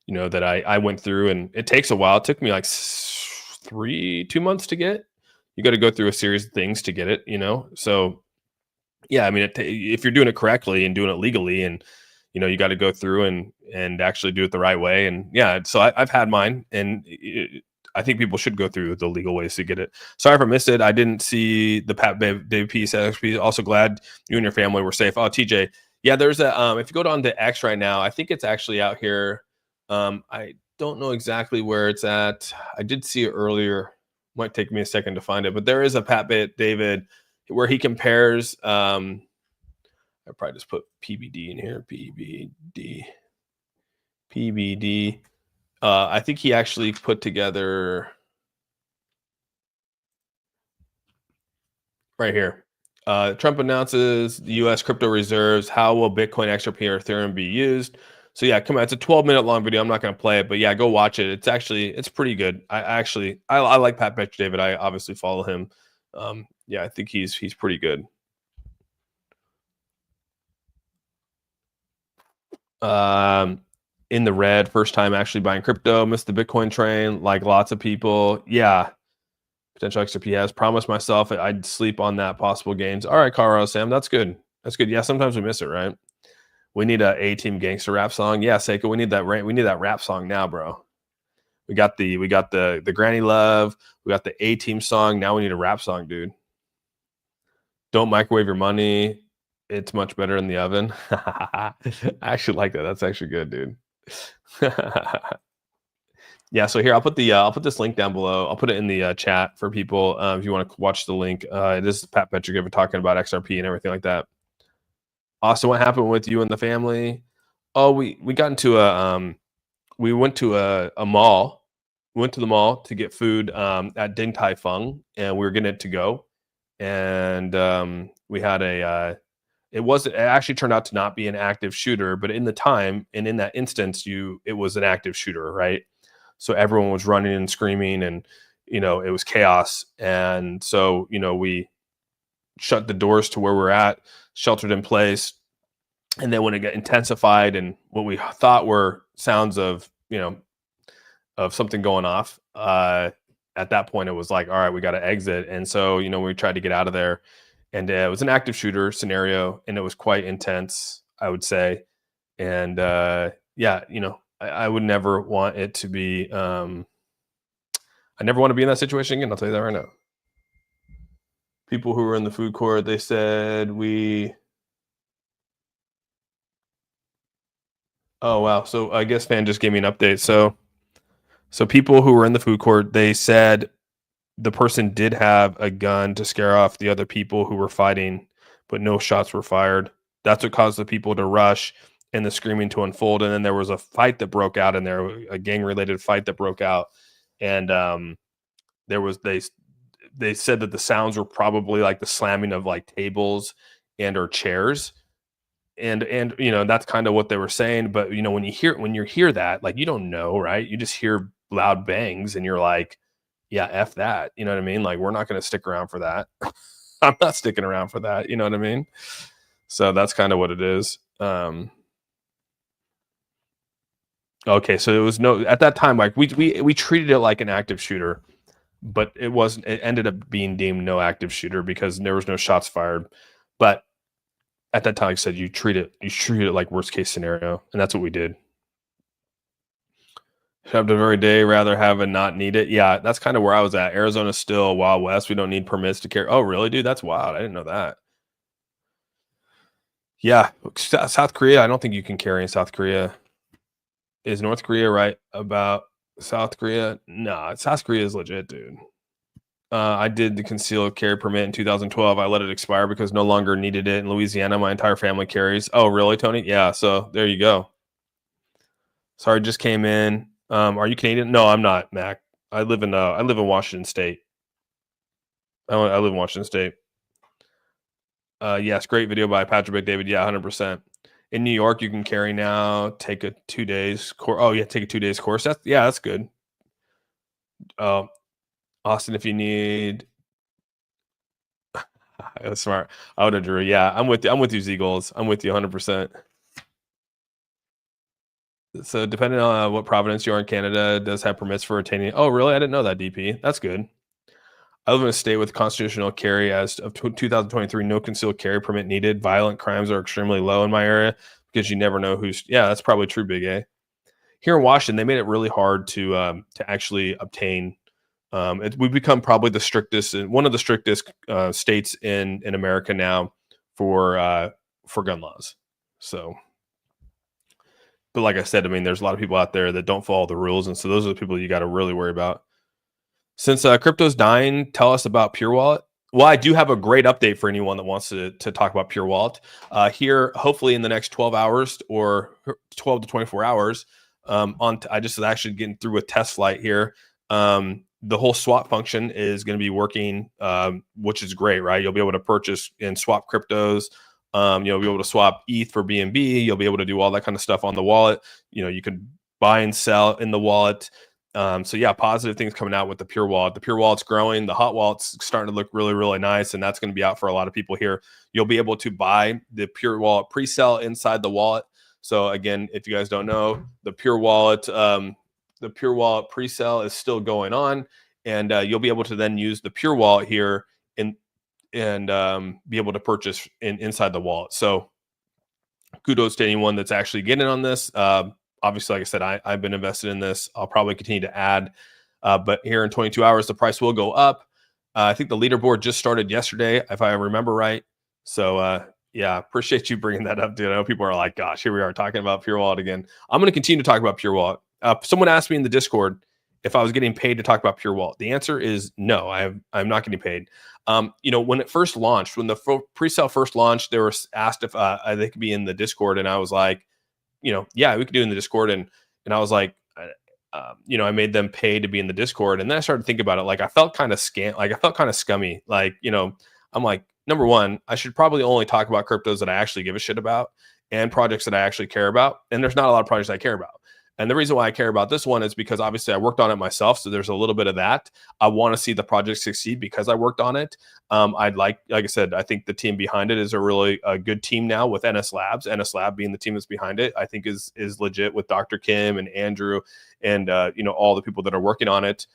That I went through, and it takes a while. It took me like 2 months to get. You got to go through a series of things to get it. So yeah, I mean, if you're doing it correctly and doing it legally, and you got to go through and actually do it the right way. And yeah, so I've had mine, and I think people should go through the legal ways to get it. Sorry if I missed it. I didn't see the Pat Dave P. XRP. Also glad you and your family were safe. Oh, TJ, Yeah, there's a if you go on to X right now, I think it's actually out here. I don't know exactly where it's at. I did see it earlier. Might take me a second to find it, but there is a Pat Bit David where he compares. I probably just put PBD in here. PBD. I think he actually put together right here. Trump announces the U.S. crypto reserves. How will Bitcoin, XRP, or Ethereum be used? So yeah, come on. It's a 12-minute long video. I'm not going to play it, but yeah, go watch it. It's pretty good. I like Pat Petch David. I obviously follow him. Yeah, I think he's pretty good. In the red, first time actually buying crypto. Missed the Bitcoin train, like lots of people. Yeah, potential XRP has promised myself I'd sleep on that possible gains. All right, Colorado Sam, that's good. That's good. Yeah, sometimes we miss it, right? We need a Team Gangster rap song. Yeah, Seiko, we need that. We need that rap song now, bro. We got the Granny Love. We got the A Team song. Now we need a rap song, dude. Don't microwave your money. It's much better in the oven. I actually like that. That's actually good, dude. Yeah, so here I'll put this link down below. I'll put it in the chat for people if you want to watch the link. This is Pat Petrogiva talking about XRP and everything like that. Austin, what happened with you and the family? Oh, we got into we went to a mall. We went to the mall to get food at Ding Tai Fung, and we were getting it to go. And we had it actually turned out to not be an active shooter, but in the time and in that instance, it was an active shooter, right? So everyone was running and screaming, and it was chaos. And so we shut the doors to where we're at, sheltered in place. And then when it got intensified and what we thought were sounds of of something going off, at that point it was like, all right, we got to exit. And so we tried to get out of there, and it was an active shooter scenario, and it was quite intense, I would say. And yeah, I would never want it to be. I never want to be in that situation again. I'll tell you that right now. People who were in the food court, they said we. Oh wow! So I guess Fan just gave me an update. So people who were in the food court, they said the person did have a gun to scare off the other people who were fighting, but no shots were fired. That's what caused the people to rush and the screaming to unfold. And then there was a fight that broke out in there, a gang-related fight that broke out. And they said that the sounds were probably like the slamming of like tables and or chairs. And that's kind of what they were saying. But when you hear that, like, you don't know, right? You just hear loud bangs and you're like, yeah, F that. You know what I mean? Like, we're not going to stick around for that. I'm not sticking around for that. You know what I mean? So that's kind of what it is. Okay, so it was at that time, like we treated it like an active shooter, but it wasn't. It ended up being deemed no active shooter because there was no shots fired. But at that time, like I said, you treat it like worst case scenario, and that's what we did. Have the very day, rather have and not need it. Yeah, that's kind of where I was at. Arizona's still Wild West. We don't need permits to carry. Oh, really, dude? That's wild. I didn't know that. Yeah, South Korea. I don't think you can carry in South Korea. Is North Korea right about South Korea? No, South Korea is legit, dude. I did the concealed carry permit in 2012. I let it expire because no longer needed it. In Louisiana, my entire family carries. Oh, really, Tony? Yeah. So there you go. Sorry, just came in. Are you Canadian? No, I'm not, Mac. I live in Washington State. I live in Washington State. Yes, great video by Patrick McDavid. Yeah, 100%. In New York, you can carry now. Take a 2 days course. Oh yeah, take a 2 days course. That's good. Austin, if you need. That's smart. I would have Drew. Yeah, I'm with you. I'm with you, Z-Goals. I'm with you 100%. So depending on what province you are in Canada, it does have permits for retaining. Oh, really? I didn't know that, DP. That's good. I live in a state with constitutional carry as of 2023. No concealed carry permit needed. Violent crimes are extremely low in my area because you never know who's. Yeah, that's probably true, Big A. Here in Washington, they made it really hard to actually obtain. We've become probably the strictest, one of the strictest states in America now for gun laws. So, but like I said, I mean, there's a lot of people out there that don't follow the rules, and so those are the people you got to really worry about. Since crypto's dying, tell us about Pure Wallet. Well, I do have a great update for anyone that wants to talk about Pure Wallet. Here, hopefully in the next 12 hours or 12 to 24 hours, I just was actually getting through a test flight here. The whole swap function is going to be working, which is great, right? You'll be able to purchase and swap cryptos. You'll be able to swap ETH for BNB. You'll be able to do all that kind of stuff on the wallet. You can buy and sell in the wallet. So yeah, positive things coming out with the Pure Wallet. The Pure Wallet's growing. The Hot Wallet's starting to look really, really nice, and that's going to be out for a lot of people here. You'll be able to buy the Pure Wallet pre-sale inside the wallet. So again, if you guys don't know, the Pure Wallet pre-sale is still going on, and you'll be able to then use the Pure Wallet here and be able to purchase inside the wallet. So kudos to anyone that's actually getting on this. Obviously, like I said, I've been invested in this. I'll probably continue to add, but here in 22 hours, the price will go up. I think the leaderboard just started yesterday, if I remember right. So yeah, appreciate you bringing that up, dude. I know people are like, gosh, here we are talking about Pure Wallet again. I'm going to continue to talk about Pure Wallet. Someone asked me in the Discord if I was getting paid to talk about Pure Wallet. The answer is no, I'm not getting paid. When it first launched, when the pre-sale first launched, they were asked if they could be in the Discord, and I was like, yeah, we could do it in the Discord. And I was like, I made them pay to be in the Discord. And then I started thinking about it. Like, I felt kind of I felt kind of scummy. Like, I'm like, number one, I should probably only talk about cryptos that I actually give a shit about and projects that I actually care about. And there's not a lot of projects I care about. And the reason why I care about this one is because obviously I worked on it myself. So there's a little bit of that. I want to see the project succeed because I worked on it. Like I said, I think the team behind it is a good team now with NS Labs. NS Lab being the team that's behind it, I think is legit with Dr. Kim and Andrew and, all the people that are working on it.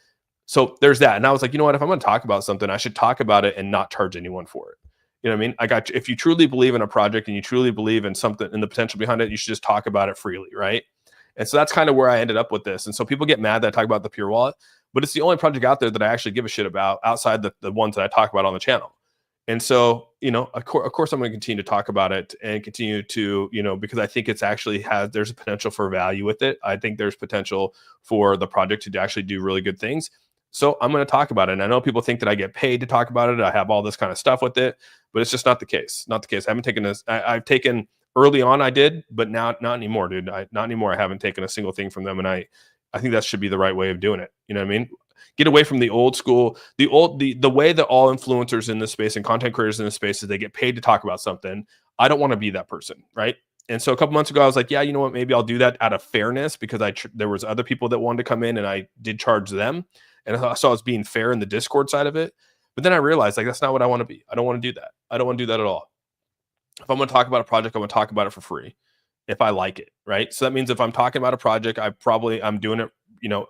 So there's that. And I was like, you know what, if I'm going to talk about something, I should talk about it and not charge anyone for it. You know what I mean? If you truly believe in a project and you truly believe in something, in the potential behind it, you should just talk about it freely, right? And so that's kind of where I ended up with this. And so people get mad that I talk about the Pure Wallet, but it's the only project out there that I actually give a shit about outside the ones that I talk about on the channel. And so, of course I'm going to continue to talk about it and continue to, because I think there's a potential for value with it. I think there's potential for the project to actually do really good things. So I'm going to talk about it. And I know people think that I get paid to talk about it. I have all this kind of stuff with it, but it's just not the case. Not the case. I haven't taken this. I've taken early on, I did, but now not anymore, dude. Not anymore. I haven't taken a single thing from them. And I think that should be the right way of doing it. You know what I mean? Get away from the old school, the way that all influencers in this space and content creators in this space is they get paid to talk about something. I don't want to be that person. Right. And so a couple months ago, I was like, yeah, you know what? Maybe I'll do that out of fairness because there was other people that wanted to come in and I did charge them. And I saw I was being fair in the Discord side of it. But then I realized that's not what I want to be. I don't want to do that. I don't want to do that at all. If I'm going to talk about a project, I'm going to talk about it for free if I like it, right? So that means if I'm talking about a project, I'm doing it,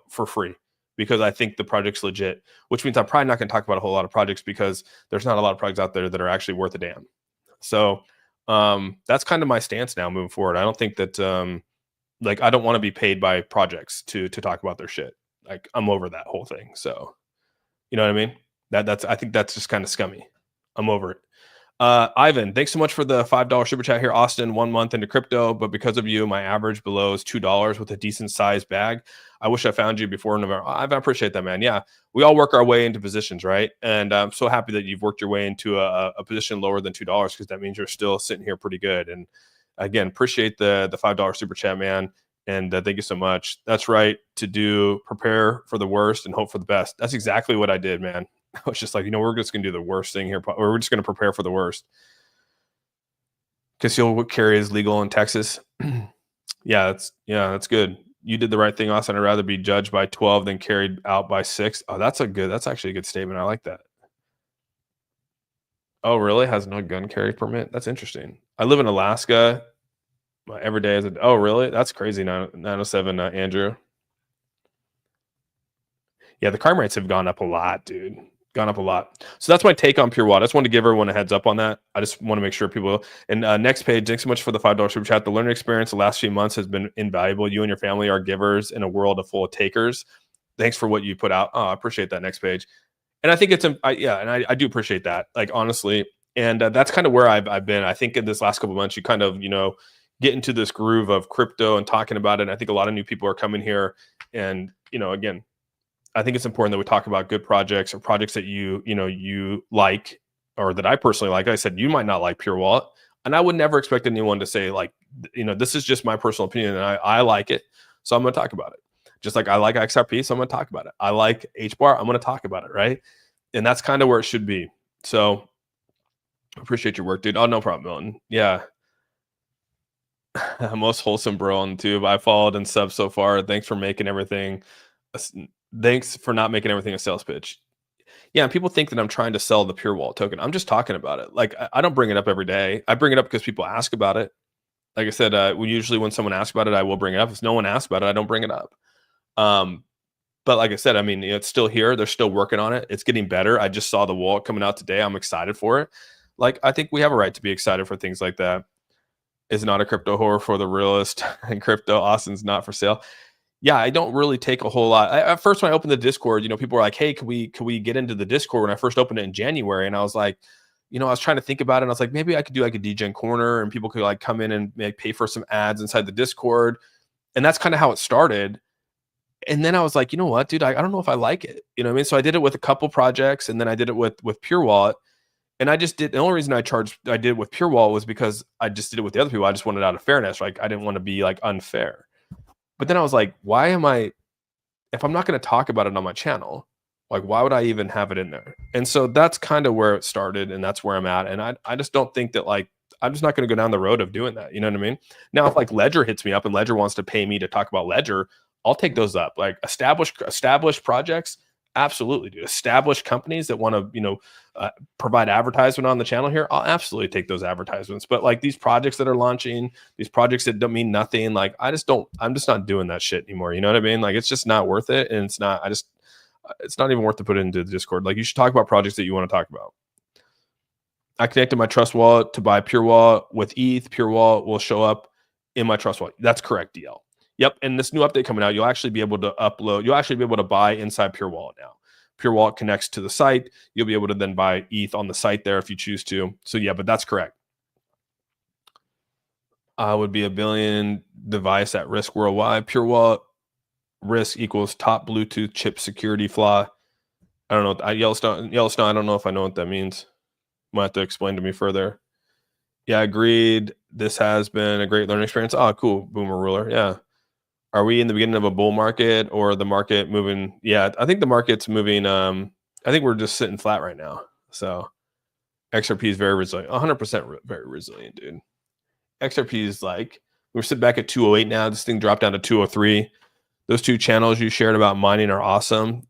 for free because I think the project's legit, which means I'm probably not going to talk about a whole lot of projects because there's not a lot of projects out there that are actually worth a damn. So that's kind of my stance now moving forward. I don't think that, I don't want to be paid by projects to talk about their shit. Like I'm over that whole thing. So, you know what I mean? I think that's just kind of scummy. I'm over it. Ivan, thanks so much for the $5 super chat here. Austin, 1 month into crypto, but because of you, my average below is $2 with a decent sized bag. I wish I found you before November. I appreciate that, man. Yeah, we all work our way into positions, right? And I'm so happy that you've worked your way into a position lower than $2 because that means you're still sitting here pretty good. And again, appreciate the $5 super chat, man. And thank you so much. That's right. Prepare for the worst and hope for the best. That's exactly what I did, man. I was just like, we're just going to do the worst thing here. Or we're just going to prepare for the worst. Conceal carry is legal in Texas. Yeah, that's good. You did the right thing, Austin. I'd rather be judged by 12 than carried out by 6. Oh, that's actually a good statement. I like that. Oh, really? Has no gun carry permit? That's interesting. I live in Alaska. Every day oh, really? That's crazy. 907, Andrew. Yeah, the crime rates have gone up a lot, dude. Gone up a lot. So that's my take on Pure Wallet. I just want to give everyone a heads up on that. I just want to make sure people. And next page, thanks so much for the $5 super chat. The learning experience the last few months has been invaluable. You and your family are givers in a world full of takers. Thanks for what you put out. Oh, I appreciate that. Next page. And I think I do appreciate that. Like honestly, and that's kind of where I've been. I think in this last couple of months, you kind of get into this groove of crypto and talking about it. And I think a lot of new people are coming here, and again, I think it's important that we talk about good projects or projects that you like, or that I personally like. I said you might not like Pure Wallet, and I would never expect anyone to say like, this is just my personal opinion, and I like it, so I'm going to talk about it. Just like I like XRP, so I'm going to talk about it. I like HBAR, I'm going to talk about it, right? And that's kind of where it should be. So appreciate your work, dude. Oh, no problem, Milton. Yeah. Most wholesome bro on tube. I followed and subbed so far. Thanks for making everything. Thanks for not making everything a sales pitch. Yeah, and people think that I'm trying to sell the Pure Wallet token. I'm just talking about it. Like I don't bring it up every day. I bring it up because people ask about it. Like I said, when someone asks about it, I will bring it up. If no one asks about it, I don't bring it up. But like I said, I mean, it's still here. They're still working on it. It's getting better. I just saw the wallet coming out today. I'm excited for it. Like I think we have a right to be excited for things like that. Is not a crypto horror for the realist, and crypto Austin's not for sale. Yeah, I don't really take a whole lot. At first, when I opened the Discord, people were like, "Hey, can we get into the Discord?" When I first opened it in January, and I was like, I was trying to think about it. And I was like, maybe I could do like a DGen corner, and people could like come in and pay for some ads inside the Discord, and that's kind of how it started. And then I was like, you know what, dude, I don't know if I like it. You know what I mean? So I did it with a couple projects, and then I did it with Pure Wallet. And I just did. The only reason I did it with Pure Wallet was because I just did it with the other people. I just wanted out of fairness. Like I didn't want to be like unfair. But then I was like, why am I? If I'm not going to talk about it on my channel, like why would I even have it in there? And so that's kind of where it started, and that's where I'm at. And I just don't think that like I'm just not going to go down the road of doing that. You know what I mean? Now, if like Ledger hits me up and Ledger wants to pay me to talk about Ledger, I'll take those up. Like established projects. Absolutely, dude. Established companies that want to, provide advertisement on the channel here, I'll absolutely take those advertisements. But like these projects that are launching, these projects that don't mean nothing, like I'm just not doing that shit anymore. You know what I mean? Like it's just not worth it. And it's not even worth to put it into the Discord. Like you should talk about projects that you want to talk about. I connected my Trust Wallet to buy Pure Wallet with ETH. Pure Wallet will show up in my Trust Wallet. That's correct, DL. Yep, and this new update coming out, you'll actually be able to buy inside Pure Wallet now. Pure Wallet connects to the site. You'll be able to then buy ETH on the site there if you choose to. So yeah, but that's correct. I would be a billion device at risk worldwide. Pure Wallet risk equals top Bluetooth chip security flaw. I don't know. Yellowstone, I don't know if I know what that means. Might have to explain to me further. Yeah, agreed. This has been a great learning experience. Oh, cool. Boomer Ruler. Yeah. Are we in the beginning of a bull market or the market moving? Yeah, I think the market's moving. I think we're just sitting flat right now. So XRP is very resilient, 100% very resilient, dude. XRP is like, we're sitting back at 208 now. This thing dropped down to 203. Those two channels you shared about mining are awesome.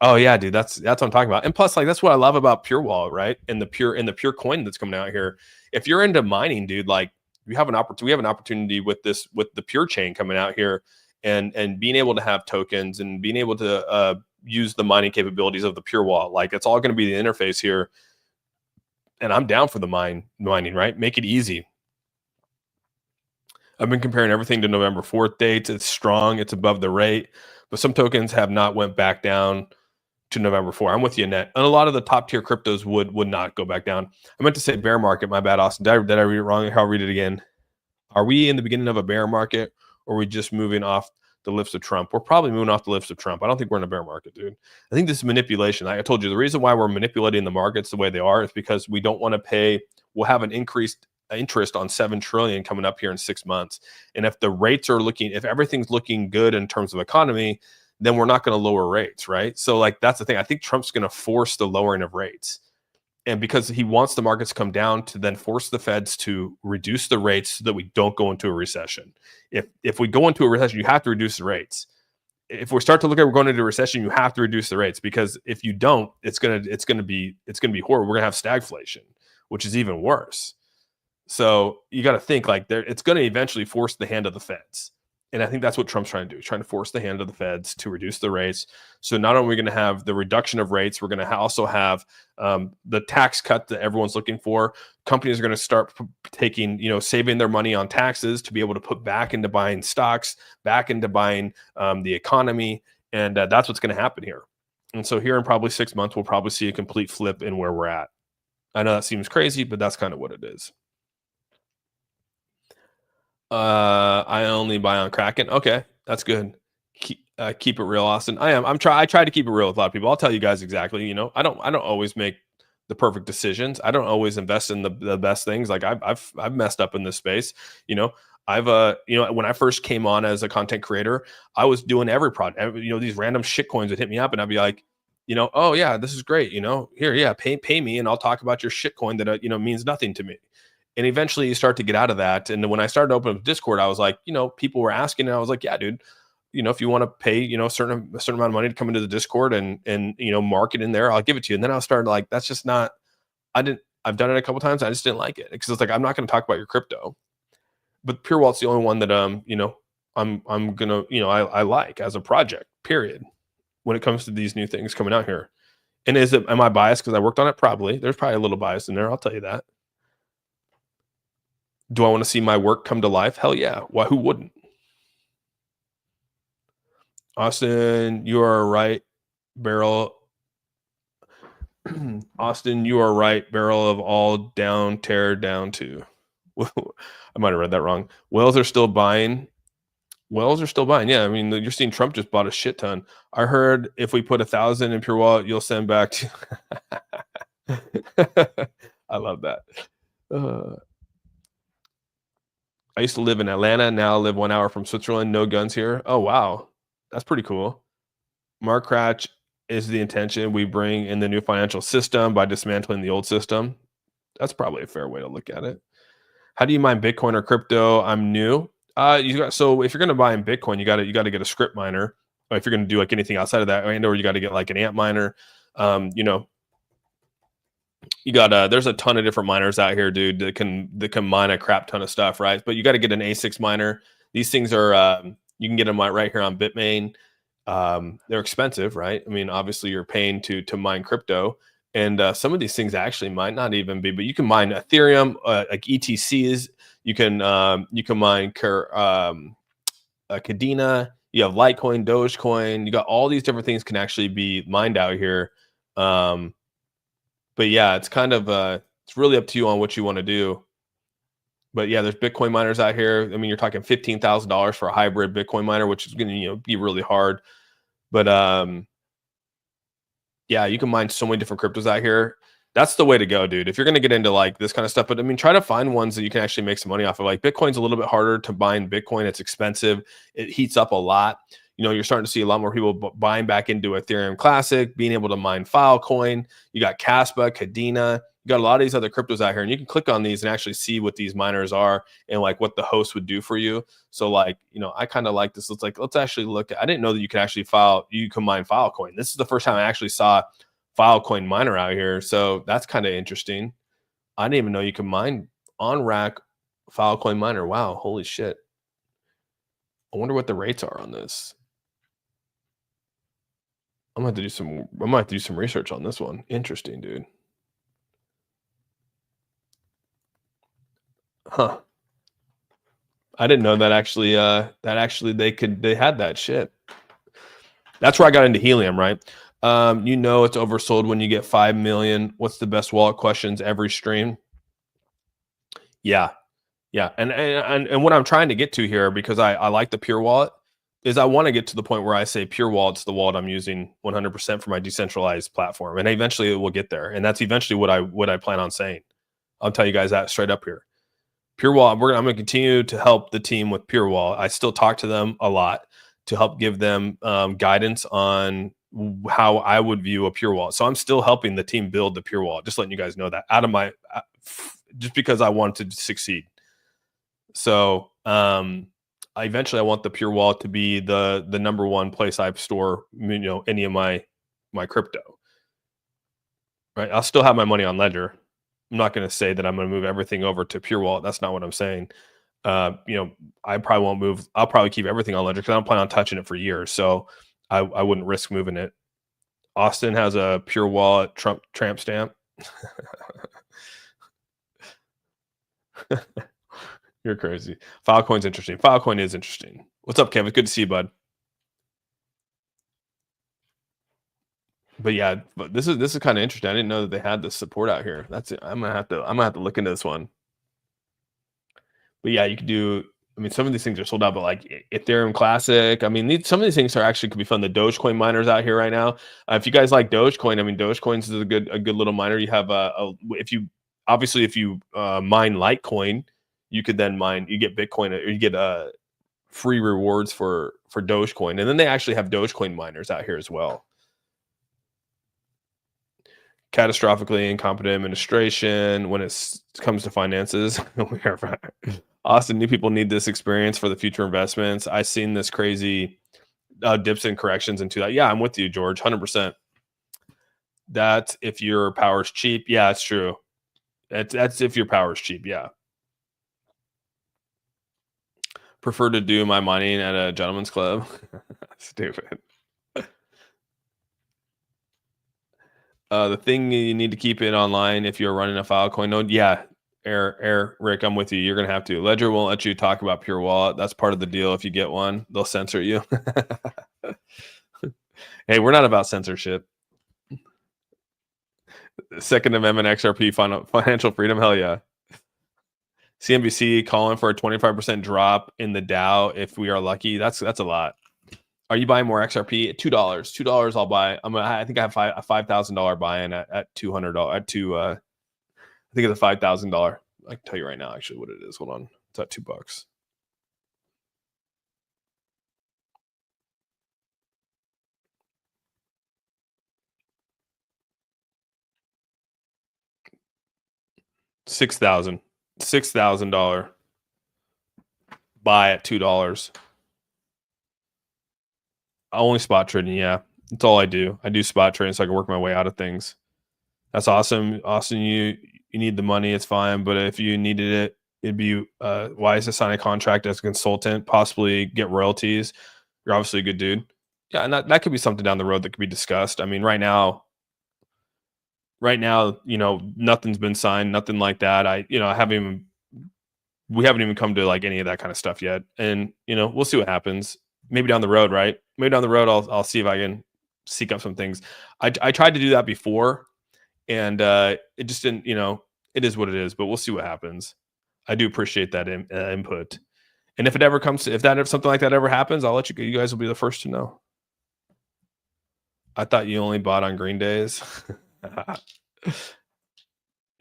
Oh yeah, dude, that's what I'm talking about. And plus, like that's what I love about Pure Wallet, right? And the pure coin that's coming out here. If you're into mining, dude, like we have an opportunity with the Pure chain coming out here, and being able to have tokens and being able to use the mining capabilities of the Pure Wallet. Like it's all going to be the interface here. And I'm down for the mining, right? Make it easy. I've been comparing everything to November 4th dates. It's strong. It's above the rate. But some tokens have not went back down to November 4. I'm with you, Annette. And a lot of the top tier cryptos would not go back down. I meant to say bear market. My bad, Austin. Did I read it wrong? I'll read it again. Are we in the beginning of a bear market, or are we just moving off the lifts of Trump? We're probably moving off the lifts of Trump. I don't think we're in a bear market, dude. I think this is manipulation. Like I told you, the reason why we're manipulating the markets the way they are is because we don't want to pay. We'll have an increased interest on 7 trillion coming up here in 6 months. And if if everything's looking good in terms of economy, then we're not going to lower rates, right? So like that's the thing. I think Trump's going to force the lowering of rates. And because he wants the markets to come down to then force the feds to reduce the rates so that we don't go into a recession. If we go into a recession, you have to reduce the rates. If we start to look at we're going into a recession, you have to reduce the rates, because if you don't, it's gonna be horrible. We're gonna have stagflation, which is even worse. So you got to think like it's going to eventually force the hand of the feds. And I think that's what Trump's trying to do. He's trying to force the hand of the feds to reduce the rates. So not only are we going to have the reduction of rates, we're going to also have the tax cut that everyone's looking for. Companies are going to start taking, saving their money on taxes to be able to put back into buying stocks, back into buying the economy. And that's what's going to happen here. And so here in probably 6 months, we'll probably see a complete flip in where we're at. I know that seems crazy, but that's kind of what it is. I only buy on Kraken. Okay, that's good. Keep it real, Austin. I try to keep it real with a lot of people. I'll tell you guys exactly. I don't always make the perfect decisions. I don't always invest in the best things. Like I've messed up in this space. You know, when I first came on as a content creator, I was doing every product. These random shit coins would hit me up, and I'd be like, oh yeah, this is great. Here, yeah, pay me, and I'll talk about your shit coin that means nothing to me. And eventually you start to get out of that. And then when I started opening up Discord, I was like, people were asking, and I was like, yeah, dude, if you want to pay, a certain amount of money to come into the Discord and market in there, I'll give it to you. And then I started like, that's just not, I've done it a couple times. I just didn't like it because it's like, I'm not going to talk about your crypto, but Pure Wallet's the only one that, I'm going to, I like as a project, period, when it comes to these new things coming out here. And am I biased because I worked on it? Probably. There's probably a little bias in there. I'll tell you that. Do I want to see my work come to life? Hell yeah. Why? Who wouldn't? Austin, you are right. Barrel. Austin, you are right. Barrel of all down, tear down to. I might have read that wrong. Whales are still buying. Yeah, I mean, you're seeing Trump just bought a shit ton. I heard if we put 1,000 in Pure Wallet, you'll send back to. I love that. I used to live in Atlanta. Now I live 1 hour from Switzerland. No guns here. Oh, wow. That's pretty cool. Mark Cratch is the intention we bring in the new financial system by dismantling the old system. That's probably a fair way to look at it. How do you mine Bitcoin or crypto? I'm new. So if you're going to buy in Bitcoin, you got to get a script miner. Or if you're going to do like anything outside of that, or you got to get like an AMP miner. There's a ton of different miners out here, dude, that can mine a crap ton of stuff, right? But you got to get an A6 miner. These things are you can get them right here on Bitmain. They're expensive, right? I mean, obviously you're paying to mine crypto, and some of these things actually might not even be, but you can mine Ethereum, like ETCs. You can mine Cadena. You have Litecoin, Dogecoin. You got all these different things can actually be mined out here. But yeah, it's kind of it's really up to you on what you want to do. But yeah, there's Bitcoin miners out here. I mean, you're talking $15,000 for a hybrid Bitcoin miner, which is going to be really hard. But yeah, you can mine so many different cryptos out here. That's the way to go, dude. If you're going to get into like this kind of stuff, but I mean, try to find ones that you can actually make some money off of. Like Bitcoin's a little bit harder to mine Bitcoin. It's expensive. It heats up a lot. You're starting to see a lot more people buying back into Ethereum Classic, being able to mine Filecoin. You got Caspa, Cadena. You got a lot of these other cryptos out here, and you can click on these and actually see what these miners are and like what the host would do for you. So like, I kind of like this. Let's actually look at, I didn't know that you could actually you can mine Filecoin. This is the first time I actually saw Filecoin miner out here. So that's kind of interesting. I didn't even know you can mine on rack Filecoin miner. Wow. Holy shit. I wonder what the rates are on this. I might have to do some research on this one. Interesting, dude. Huh. I didn't know that actually they had that shit. That's where I got into Helium, right? It's oversold when you get 5 million. What's the best wallet questions every stream? Yeah. Yeah. And what I'm trying to get to here, because I like the Pure Wallet, is I want to get to the point where I say Pure Wallet's the wallet I'm using 100% for my decentralized platform. And eventually it will get there. And that's eventually what I plan on saying. I'll tell you guys that straight up here. Pure Wallet, I'm going to continue to help the team with Pure Wallet. I still talk to them a lot to help give them guidance on how I would view a Pure Wallet. So I'm still helping the team build the Pure Wallet, just letting you guys know that just because I want to succeed. So eventually I want the Pure Wallet to be the number one place I store any of my crypto. Right? I'll still have my money on Ledger. I'm not going to say that I'm going to move everything over to Pure Wallet. That's not what I'm saying. I probably won't move. I'll probably keep everything on Ledger because I don't plan on touching it for years. So I wouldn't risk moving it. Austin has a Pure Wallet tramp stamp. You're crazy. Filecoin's interesting. Filecoin is interesting. What's up, Kevin? Good to see you, bud. But yeah, but this is kind of interesting. I didn't know that they had this support out here. That's it. I'm gonna have to look into this one. But yeah, you could do I mean, some of these things are sold out, but like Ethereum Classic, I mean, some of these things are actually could be fun. The Dogecoin miners out here right now. If you guys like Dogecoin, I mean, Dogecoins is a good little miner. You have if you obviously if you mine Litecoin, you could then mine. You get Bitcoin, or you get free rewards for Dogecoin, and then they actually have Dogecoin miners out here as well. Catastrophically incompetent administration when it comes to finances. Austin, new people need this experience for the future investments. I've seen this crazy dips and corrections into that. Yeah, I'm with you, George, 100%. That's if your power's cheap. Yeah, it's true. That's if your power's cheap. Yeah. Prefer to do my mining at a gentleman's club. Stupid. The thing you need to keep it online if you're running a Filecoin node. Yeah, Rick, I'm with you. You're gonna have to. Ledger won't let you talk about Pure Wallet. That's part of the deal. If you get one, they'll censor you. Hey, we're not about censorship. Second Amendment XRP financial freedom. Hell yeah. CNBC calling for a 25% drop in the Dow if we are lucky. That's a lot. Are you buying more XRP? $2. $2 I'll buy. I think I have a $5,000 buy-in at $200 at two. I think it's a $5,000. I can tell you right now actually what it is. Hold on. It's at $2. $6,000 buy at $2. Only spot trading, yeah. That's all I do. I do spot trading so I can work my way out of things. That's awesome. Austin, you need the money, it's fine. But if you needed it, it'd be wise to sign a contract as a consultant, possibly get royalties. You're obviously a good dude. Yeah, and that could be something down the road that could be discussed. I mean, right now, nothing's been signed, nothing like that. We haven't even come to like any of that kind of stuff yet. And we'll see what happens. Maybe down the road, right? Maybe down the road, I'll see if I can seek up some things. I tried to do that before, and it just didn't. It is what it is. But we'll see what happens. I do appreciate that input. And if it ever comes, if something like that ever happens, I'll let you. You guys will be the first to know. I thought you only bought on green days.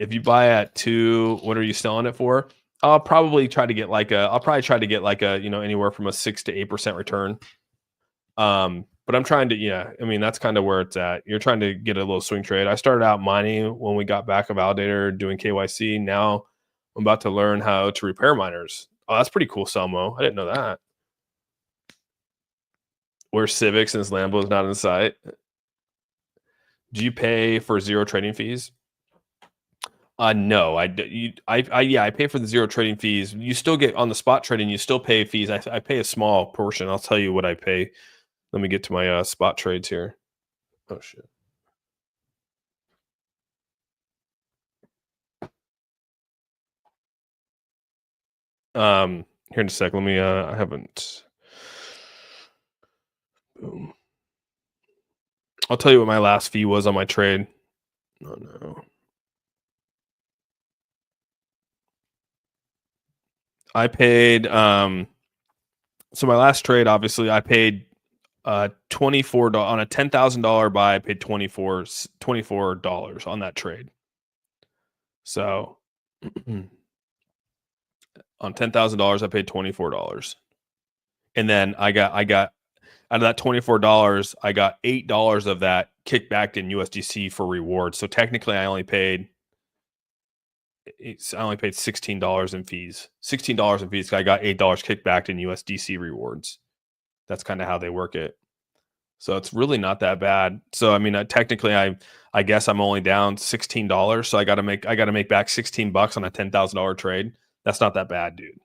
If you buy at 2, what are you selling it for? I'll probably try to get like a anywhere from a 6 to 8% return. But I'm trying to, I mean, that's kind of where it's at. You're trying to get a little swing trade. I started out mining when we got back a validator doing KYC. Now I'm about to learn how to repair miners. Oh, that's pretty cool, Selmo. I didn't know that. Where's Civic since Lambo is not in sight? Do you pay for zero trading fees? No, I pay for the zero trading fees. You still get on the spot trading. You still pay fees. I pay a small portion. I'll tell you what I pay. Let me get to my spot trades here. Oh shit. Here in a sec. Let me. I haven't. Boom. I'll tell you what my last fee was on my trade. Oh no. I paid so my last trade, obviously, I paid $24 on a $10,000 buy. I paid $24 on that trade. So on $10,000, I paid $24, and then I got out of that $24, I got $8 of that kicked back in USDC for rewards. So technically, I only paid $16 in fees. $16 in fees. I got $8 kicked back in USDC rewards. That's kind of how they work it. So it's really not that bad. So I mean, technically, I guess I'm only down $16. So I got to make back $16 on a $10,000 trade. That's not that bad, dude.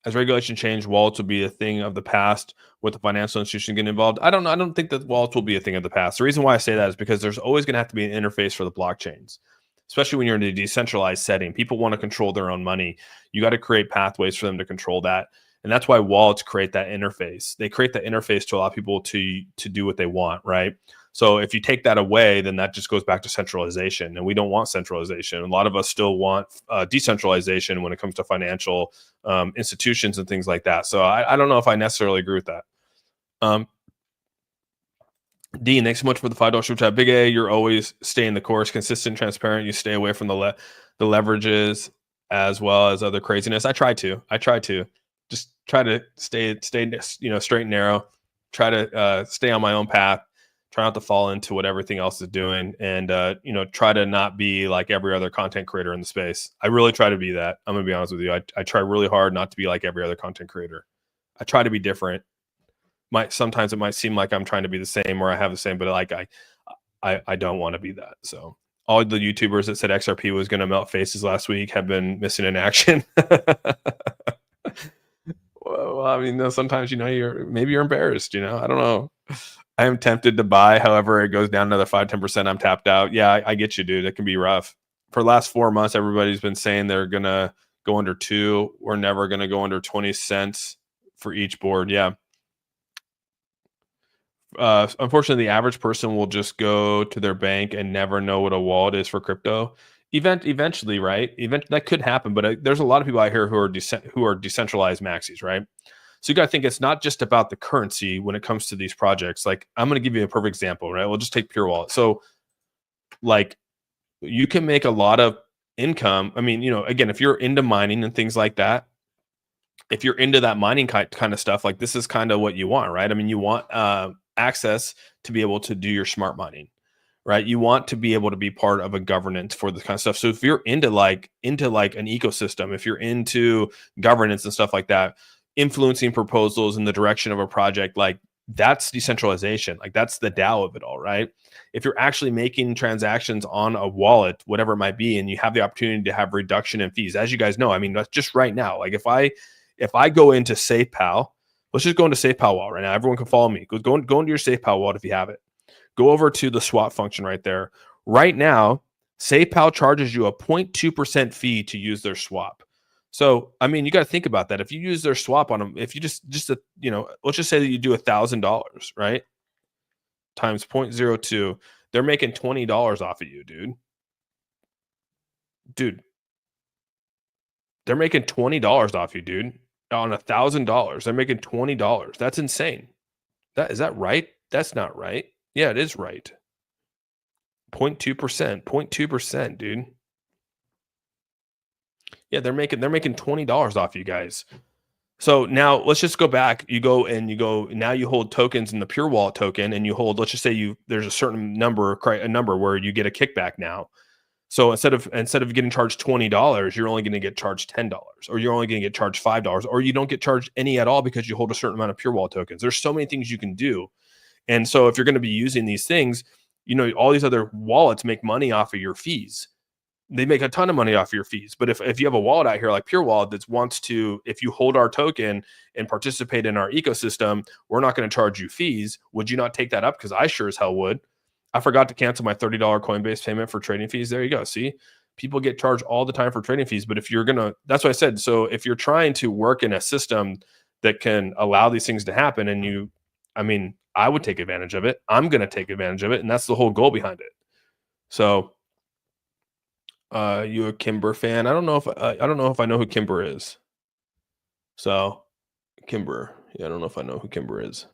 As regulation change, wallets will be a thing of the past with the financial institution getting involved. I don't think that wallets will be a thing of the past. The reason why I say that is because there's always going to have to be an interface for the blockchains, especially when you're in a decentralized setting. People want to control their own money. You got to create pathways for them to control that. And that's why wallets create that interface. They create that interface to allow people to do what they want, right? So if you take that away, then that just goes back to centralization, and we don't want centralization. A lot of us still want decentralization when it comes to financial institutions and things like that. So I don't know if I necessarily agree with that. Dean, thanks so much for the $5 super chat. Big A, you're always staying the course, consistent, transparent. You stay away from the leverages as well as other craziness. I try to just try to stay straight and narrow. Try to stay on my own path. Try not to fall into what everything else is doing, and try to not be like every other content creator in the space. I really try to be that. I'm gonna be honest with you. I try really hard not to be like every other content creator. I try to be different. Sometimes it might seem like I'm trying to be the same or I have the same, but like I don't want to be that. So all the YouTubers that said XRP was going to melt faces last week have been missing in action. Well, I mean, sometimes maybe you're embarrassed. I don't know. I am tempted to buy. However, it goes down another 5-10%. I'm tapped out. Yeah, I get you, dude. It can be rough. For the last 4 months, everybody's been saying they're gonna go under 2. We're never gonna go under 20 cents for each board. Yeah. Unfortunately, the average person will just go to their bank and never know what a wallet is for crypto. Eventually, right? That could happen, but there's a lot of people out here who are decentralized maxis, right? So you got to think it's not just about the currency when it comes to these projects. Like, I'm going to give you a perfect example, right? We'll just take Pure Wallet. So, like, you can make a lot of income. I mean, again, if you're into mining and things like that, if you're into that mining kind of stuff, like, this is kind of what you want, right? I mean, you want access to be able to do your smart mining, right? You want to be able to be part of a governance for this kind of stuff. So if you're into like an ecosystem, if you're into governance and stuff like that, influencing proposals in the direction of a project, like, that's decentralization. Like, that's the DAO of it all, right? If you're actually making transactions on a wallet, whatever it might be, and you have the opportunity to have reduction in fees, as you guys know, I mean, that's just right now. Like, if I go into SafePal, let's just go into SafePal wallet right now. Everyone can follow me. Go into your SafePal wallet if you have it. Go over to the swap function right there. Right now, SafePal charges you a 0.2% fee to use their swap. So, I mean, you got to think about that. If you use their swap on them, if you let's just say that you do $1,000, right? Times 0.02, they're making $20 off of you, dude. They're making $20 off you, dude. On $1,000, they're making $20. That's insane. Is that right? That's not right. Yeah, it is right. 0.2%, dude. Yeah, they're making $20 off you guys. So now let's just go back. Now you hold tokens in the Pure Wallet token, and you hold, let's just say there's a certain number where you get a kickback now. So instead of getting charged $20, you're only going to get charged $10, or you're only going to get charged $5, or you don't get charged any at all because you hold a certain amount of Pure Wallet tokens. There's so many things you can do. And so if you're going to be using these things, all these other wallets make money off of your fees. They make a ton of money off your fees. But if you have a wallet out here like Pure Wallet that wants to, if you hold our token and participate in our ecosystem, we're not going to charge you fees. Would you not take that up? Because I sure as hell would. I forgot to cancel my $30 Coinbase payment for trading fees. There you go. See, people get charged all the time for trading fees. But if you're that's what I said. So if you're trying to work in a system that can allow these things to happen, and I would take advantage of it. I'm going to take advantage of it. And that's the whole goal behind it. So, you a Kimber fan? I don't know if I know who Kimber is. So, Kimber. Yeah, I don't know if I know who Kimber is.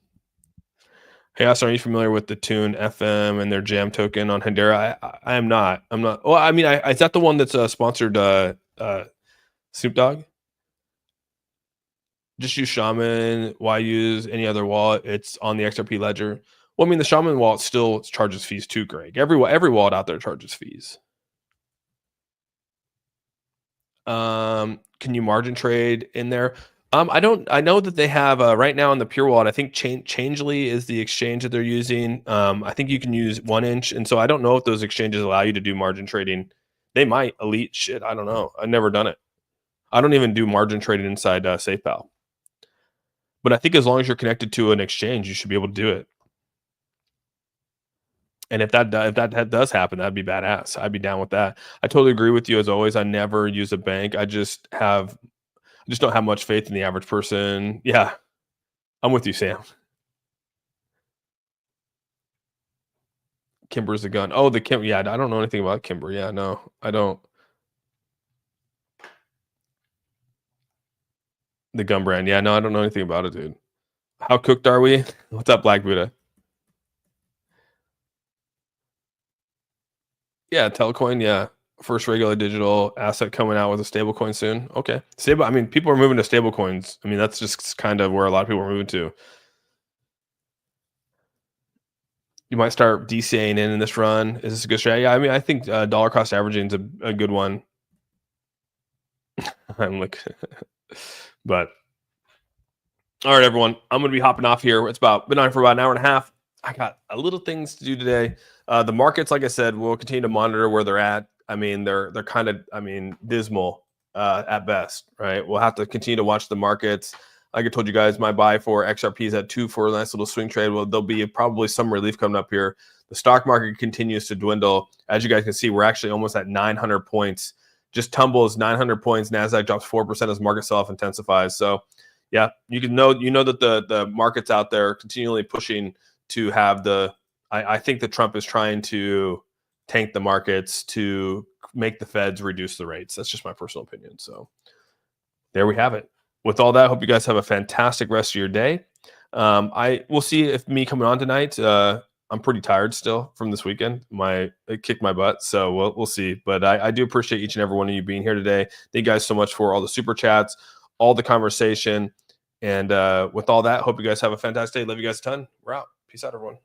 Hey, Austin, are you familiar with the Tune FM and their Jam token on Hedera? I am not. I'm not. Well, I mean, is that the one that's sponsored Snoop Dogg? Just use Shaman. Why use any other wallet? It's on the XRP ledger. Well, I mean, the Shaman wallet still charges fees too, Greg. Every wallet out there charges fees. Can you margin trade in there? I know that they have right now in the Pure Wallet, I think Changely is the exchange that they're using. I think you can use 1inch. And so I don't know if those exchanges allow you to do margin trading. They might. Elite shit. I don't know. I've never done it. I don't even do margin trading inside SafePal. But I think as long as you're connected to an exchange, you should be able to do it. And if that does happen, that'd be badass. I'd be down with that. I totally agree with you as always. I never use a bank. I just have I just don't have much faith in the average person. Yeah, I'm with you, Sam. Kimber's the gun. Oh, the Kim. Yeah, I don't know anything about Kimber. Yeah, no, I don't. The gun brand. Yeah, no, I don't know anything about it, dude. How cooked are we? What's up, Black Buddha? Yeah, Telecoin. Yeah, first regular digital asset coming out with a stable coin soon. Okay, stable. I mean, people are moving to stable coins. I mean, that's just kind of where a lot of people are moving to. You might start DCAing in this run. Is this a good strategy? Yeah, I mean, I think dollar cost averaging is a good one. I'm like, but all right, everyone. I'm going to be hopping off here. It's been on for about an hour and a half. I got a little things to do today. The markets, like I said, we'll continue to monitor where they're at. I mean, they're kind of, I mean, dismal at best, right? We'll have to continue to watch the markets. Like I told you guys, my buy for XRP is at 2 for a nice little swing trade. Well, there'll be probably some relief coming up here. The stock market continues to dwindle. As you guys can see, we're actually almost at 900 points. Just tumbles 900 points. NASDAQ drops 4% as market self intensifies. So, yeah, you know that the market's out there continually pushing to have the. I think that Trump is trying to tank the markets to make the Feds reduce the rates. That's just my personal opinion. So there we have it. With all that, I hope you guys have a fantastic rest of your day. I will see if me coming on tonight. I'm pretty tired still from this weekend. It kicked my butt, so we'll see. But I do appreciate each and every one of you being here today. Thank you guys so much for all the super chats, all the conversation. And with all that, hope you guys have a fantastic day. Love you guys a ton. We're out. Peace out, everyone.